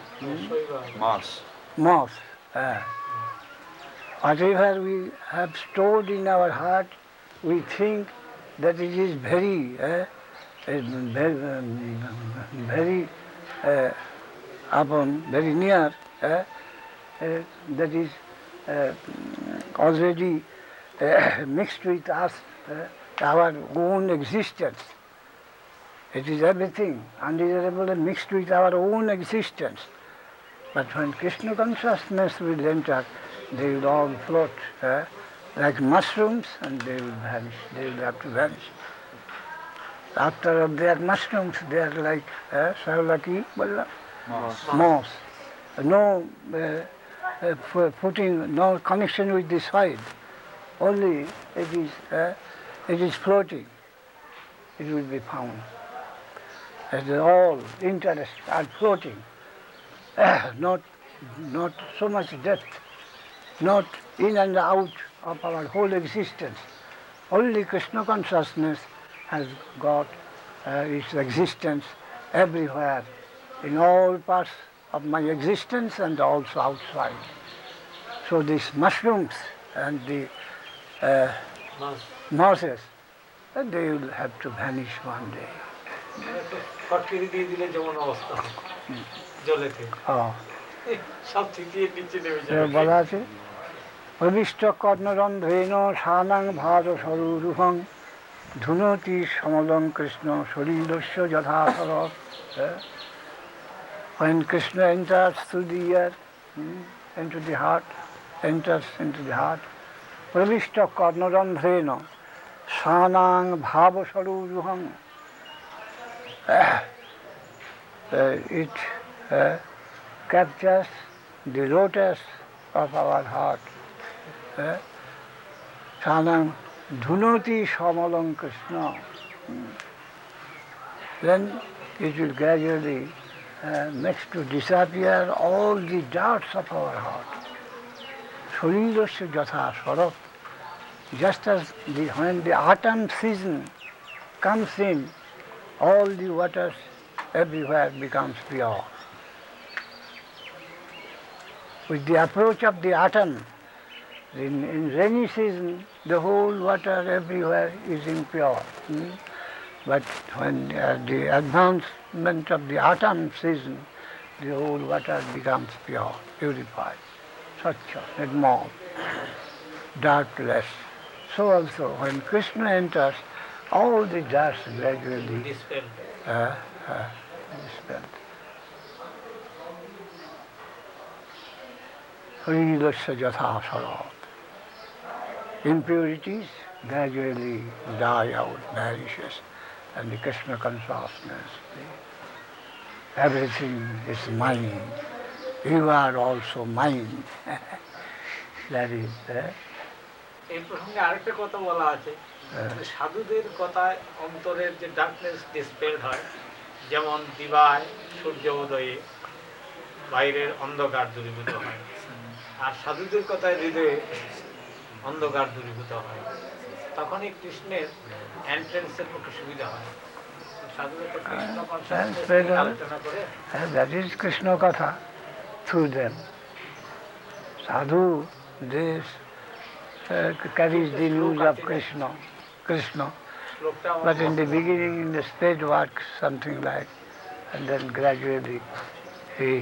moss. Whatever we have stored in our heart, we think that it is very very near, that is already mixed with us, our own existence. It is everything undesirable mixed with our own existence. But when Krishna consciousness will enter, they will all float like mushrooms and they will vanish. They will have to vanish. After they are mushrooms, they are like moss. No footing, no connection with the soil. Only it is floating. It will be found. As all interests are floating. Not so much depth, not in and out of our whole existence. Only Krishna consciousness has got its existence everywhere, in all parts of my existence and also outside. So these mushrooms and the mosses, they will have to vanish one day. কটকিরি দিয়ে দিলে যেমন অবস্থা জলেতে সব থিতিয়ে নিচে নেমে যাবে। বলা আছে প্রবিষ্ট কর্ণরন্ধ্রেণ সানাং ভার সরুরুহং ধুনতি সমলং Krishna শরীরস্য যথাসর। When Krishna enters through the ear, into the heart, enters into the heart, pravishta karnarandhrena sanang bhavasaruruham, it captures the lotus of our heart. Sanang dhunoti samalang Krishna. then it will gradually makes to disappear all the doubts of our heart. Srilasya Jatha Sarat. Just as when the autumn season comes in, all the waters everywhere becomes pure. With the approach of the autumn, in rainy season, the whole water everywhere is impure. But when the advancement of the autumn season, the whole water becomes pure, purified, Satya, Nirmal, darkless. So also, when Krishna enters, all the dust gradually dispelled. dispelled. Srilasya Jatha Sarat. Impurities gradually die out, vanishes, and the Krishna consciousness. Everything is mine. You are also mine. That is এই প্রসঙ্গে আরেকটা কথা বলা আছে, যে সাধুদের কথায় অন্তরের যে ডার্কনেস ডিসপেলড হয়, যেমন দিবায় সূর্য উদয়ে বাইরের অন্ধকার দূরীভূত হয়, আর সাধুদের কথায় হৃদয়ে অন্ধকার দূরীভূত হয়, তখনই কৃষ্ণের এন্ট্রেন্সের পক্ষে সুবিধা হয়। সাধুদের তো কৃষ্ণ কনসাসনেস আলোচনা করে, that is Krishna Katha through them. Sadhu, this carries the news of Krishna. But in the beginning, in the stage works something like, and then gradually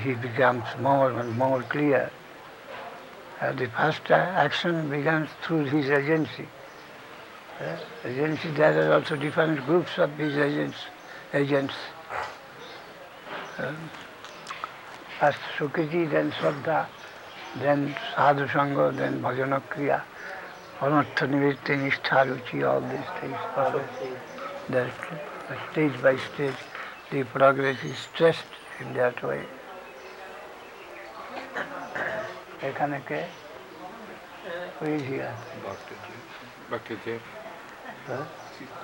he becomes more and more clear. The first action begins through his agency. There are also different groups of these agents. First Sukriti, then Shraddha, then Sadhu Sangha, then Bhajana Kriya, Anartha Nivritti, Nishtha Ruchi, all these things. That stage by stage, the progress is stressed in that way. এখানে কে? Who is here? Bhaktadev. Huh?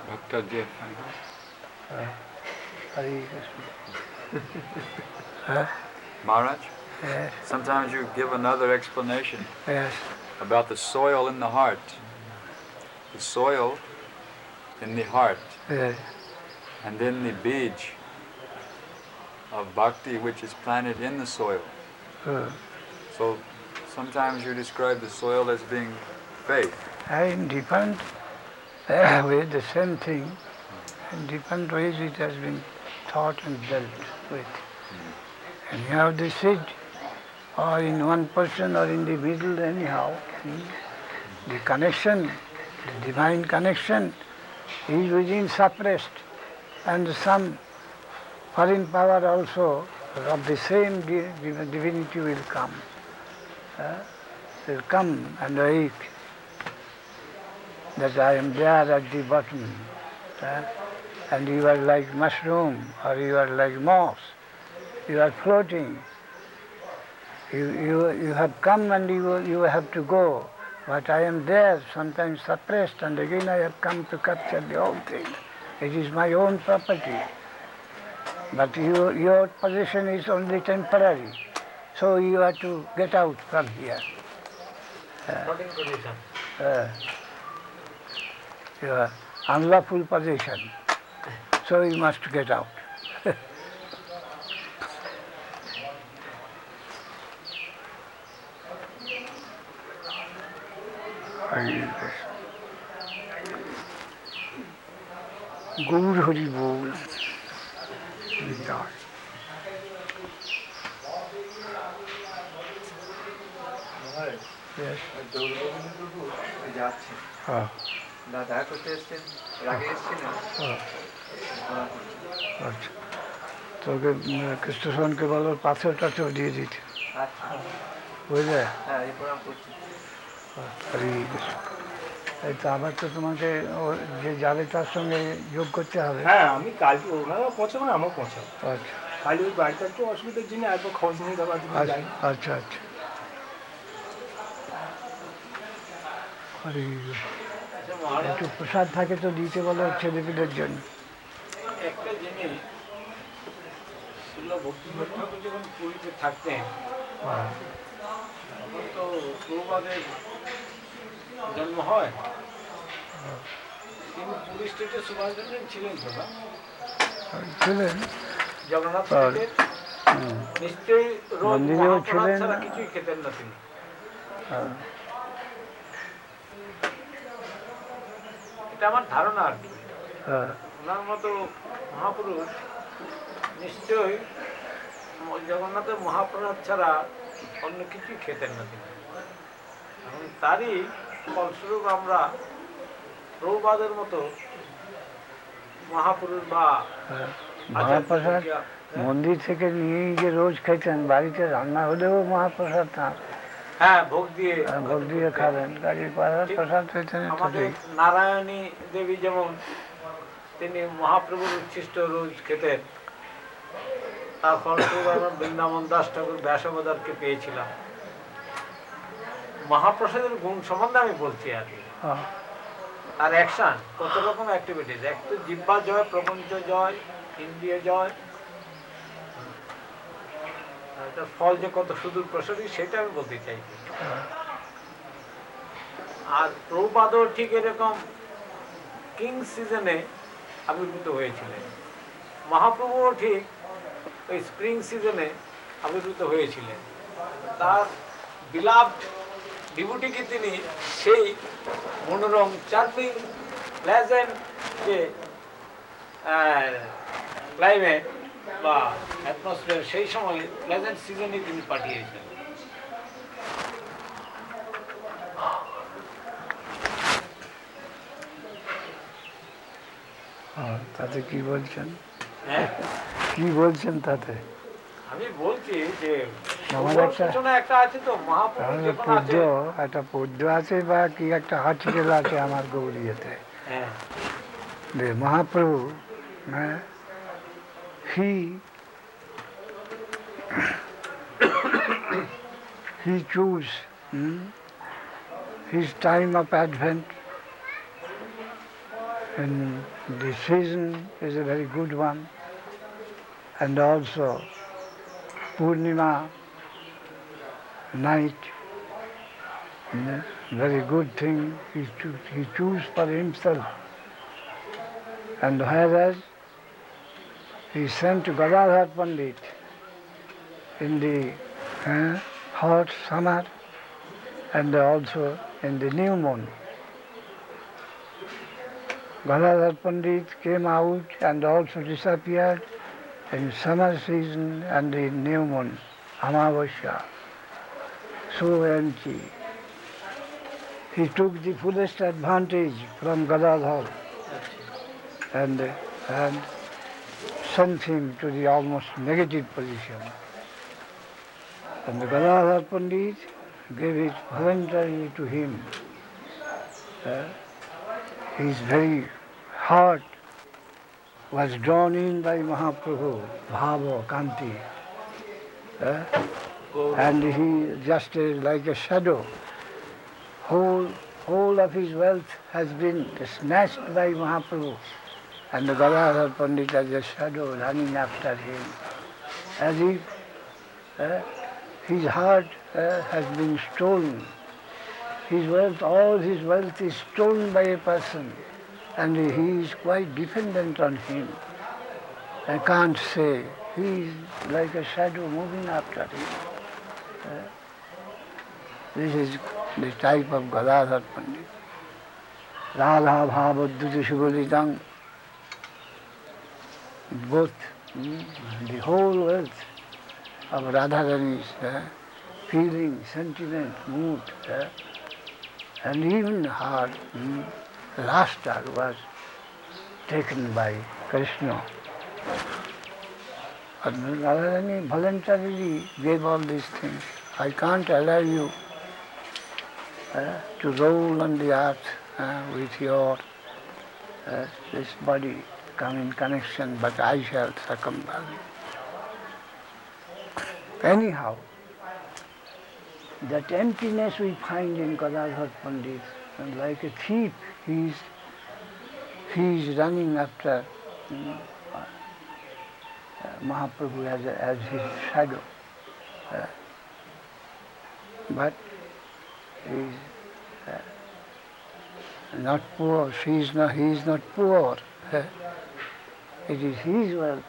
Bhaktadev. Hare Krishna. Maharaj, Yes, sometimes you give another explanation yes. about the soil in the heart. The soil in the heart, Yes. and then the beej of bhakti which is planted in the soil. So sometimes you describe the soil as being faith. In different ways, the same thing. In different ways it has been taught and dealt with. And you have the seed, or in one person or in the middle anyhow. The connection, the divine connection is within suppressed, and some foreign power also of the same divinity will come. Will come and wake that I am there at the bottom, and you are like mushroom or you are like moss. You are floating. You have come and you have to go. But I am there, sometimes suppressed, and again I have come to capture the whole thing. It is my own property. But your position is only temporary. So you have to get out from here. floating position. Your unlawful position. So you must get out. Gaur Hari Bol. Yes. দেখা করতে এসছেন, রাগে এসছিলেন। আচ্ছা, তোকে কৃষ্ণসনকে বলো পাথর টাথর দিয়ে দিতে, আচ্ছা, বুঝলে? হ্যাঁ, এই প্রোগ্রাম করছি। হরে কৃষ্ণ। এই তো আবার তো তোমাকে যে যাবে তার সঙ্গে যোগ করতে হবে। হ্যাঁ, আমি কালকে ওনারা পৌঁছাবো না, আমাকে পৌঁছাবো। আচ্ছা কালি ওই বাড়িটা একটু অসুবিধার জন্য একবার খোঁজ নিয়ে যাবো। আচ্ছা আচ্ছা। হরে একটু প্রসাদ থাকে তো দিতে বলো ছেলেপিলের জন্য। একটা জিনিস শ্রীল ভক্তিবিনোদ ঠাকুর যখন পুরীতে থাকতেন তখন তো প্রভুপাদের জন্ম হয়। তিনি পুরী স্টেটের সুপারিনটেন্ডেন্ট ছিলেন তো না? ছিলেন। জগন্নাথ স্টেটের নিশ্চয়ই রোজ মন্দিরেও মহাপ্রসাদ ছিলেন ছাড়া না। কিছুই খেতেন না তিনি। এটা আমার ধারণা আর কি। ওনার মতো মহাপুরুষ নিশ্চয়ই জগন্নাথের মহাপ্রসাদ ছাড়া অন্য কিছুই খেতেন না তিনি। এবং তারই ফলস্বরূপ আমরা প্রভুপাদের মতো মহাপুরুষ বা মহাপ্রসাদ মন্দির থেকে নিয়েই যে রোজ খেতেন, বাড়িতে রান্না হলেও মহাপ্রসাদ না, হ্যাঁ ভোগ দিয়ে ভোগ দিয়ে খাবেন। কাজের প্রসাদ পেতেন। আমাদের নারায়ণী দেবী যেমন তিনি মহাপ্রভুর উচ্ছিষ্ট রোজ খেতেন, তার ফলস্বরূপ আমরা বৃন্দাবন দাস ঠাকুর ব্যাসবদারকে পেয়েছিলাম। মহাপ্রসাদের গুণ সম্বন্ধে আমি বলছি আর কি। আর অ্যাকশন, কত রকম অ্যাক্টিভিটিস, এক তো জিহ্বা জয়, প্রপঞ্চ জয়, ইন্দ্রিয় জয়, এটার ফল যে কত সুদূর প্রসারী সেটা আমি বলতে চাইছি। আর প্রভুপাদও ঠিক এরকম কিং সিজনে আবির্ভূত হয়েছিলেন। মহাপ্রভুও ঠিক ওই স্প্রিং সিজনে আবির্ভূত হয়েছিলেন। তার বিলাভড ডিভোটিকে তিনি সেই মনোরম চার্মিং প্লেজেন্ট যে ক্লাইমেট বা অ্যাটমসফিয়ার সেই সময় প্লেজেন্ট সিজনে তিনি পাঠিয়েছেন। তাতে কি বলছেন? হ্যাঁ, কি বলছেন তাতে? আমি বলছি যে আমার একটা আছে তো মহাপ্রভু যখন পদ্য, আছে, একটা পদ্য আছে বা কি একটা আর্টিকেল আছে আমার গৌরীতে, হ্যাঁ যে Mahaprabhu he chose his time of advent, and the season is a very good one, and also Purnima night, very good thing he chose for himself. And whereas he sent Gadadhar Pandit in the hot summer and also in the new moon. Gadadhar Pandit came out and also disappeared in summer season and the new moon, Amavasya, so empty. He took the fullest advantage from Gadadhar and sent him to the almost negative position. And the Gadadhar Pandit gave it voluntarily to him. His very heart was drawn in by Mahaprabhu, Bhava, Kanti. And he just like a shadow. Whole of his wealth has been snatched by Mahaprabhu. And the Gadadhar Pandit as a shadow running after him. As if his heart has been stolen. His wealth, all his wealth is stolen by a person, and he is quite dependent on him. I can't say, he is like a shadow moving after him. This is the type of Gadadhar Pandit. Radha Bhavaddhuti Shugulitang. Both the whole wealth of Radharani's feeling, sentiment, mood, and even her laughter was taken by Krishna. And Radharani voluntarily gave all these things. I can't allow you to roll on the earth with your this body, come in connection, but I shall circumvent. Anyhow, that emptiness we find in Gadadhar Pandit, and like a thief, he is running after Mahaprabhu as his shadow. But he is not poor, he is not poor. It is his wealth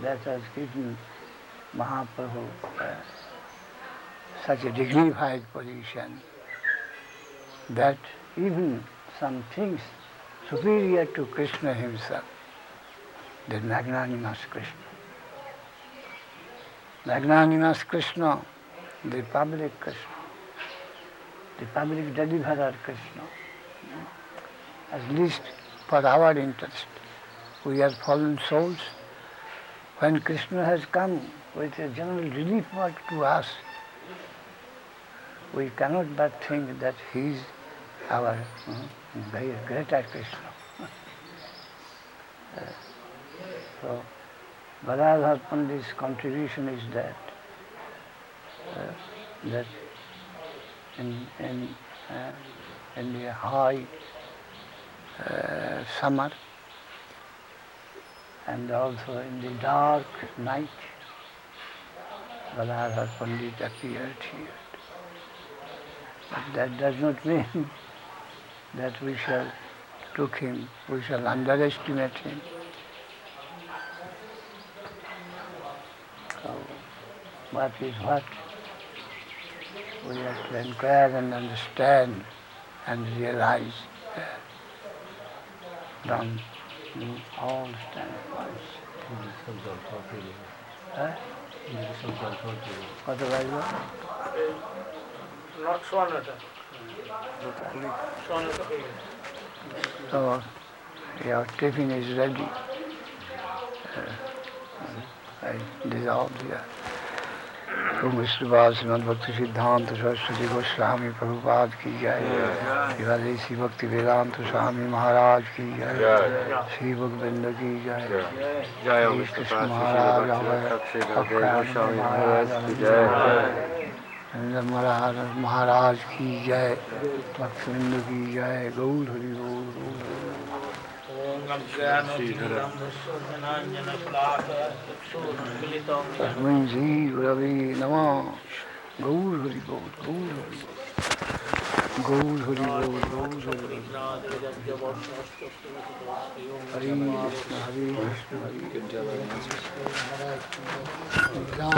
that has given Mahaprabhu such a dignified position that even some things superior to Krishna himself, the magnanimous Krishna. Magnanimous Krishna, the public Krishna, the public deliverer Krishna, at least for our interest. We are fallen souls. When Krishna has come with a general relief work to us, we cannot but think that he is our very greater Krishna. So, Gadadhar Pandit's contribution is that in the high summer and also in the dark night, Gadadhar Pandit appeared here. But that does not mean that we shall underestimate him. So, what is what? We have to inquire and understand and realize from all standpoints. Otherwise what? Not sonata. Sonata. So, your tiffin is ready. I dissolved here. Mr. Srimad Bhakti Siddhanta Saraswati Goswami Prabhupada ki jai. Sri Bhakti Vedanta Swami Maharaj ki jai. Sri Bhaktinda ki jai. Sri Krishna Maharaj Goswami Maharaj ki jai. Maharaj ki jai. Bhaktinda ki jai. Gaur Hari Gaur. Tasmai Shri Gurave Namah. Gaur Hari Gaur. Gaur Hari Gaur. Hare Krishna, Hare Krishna, Hare Krishna.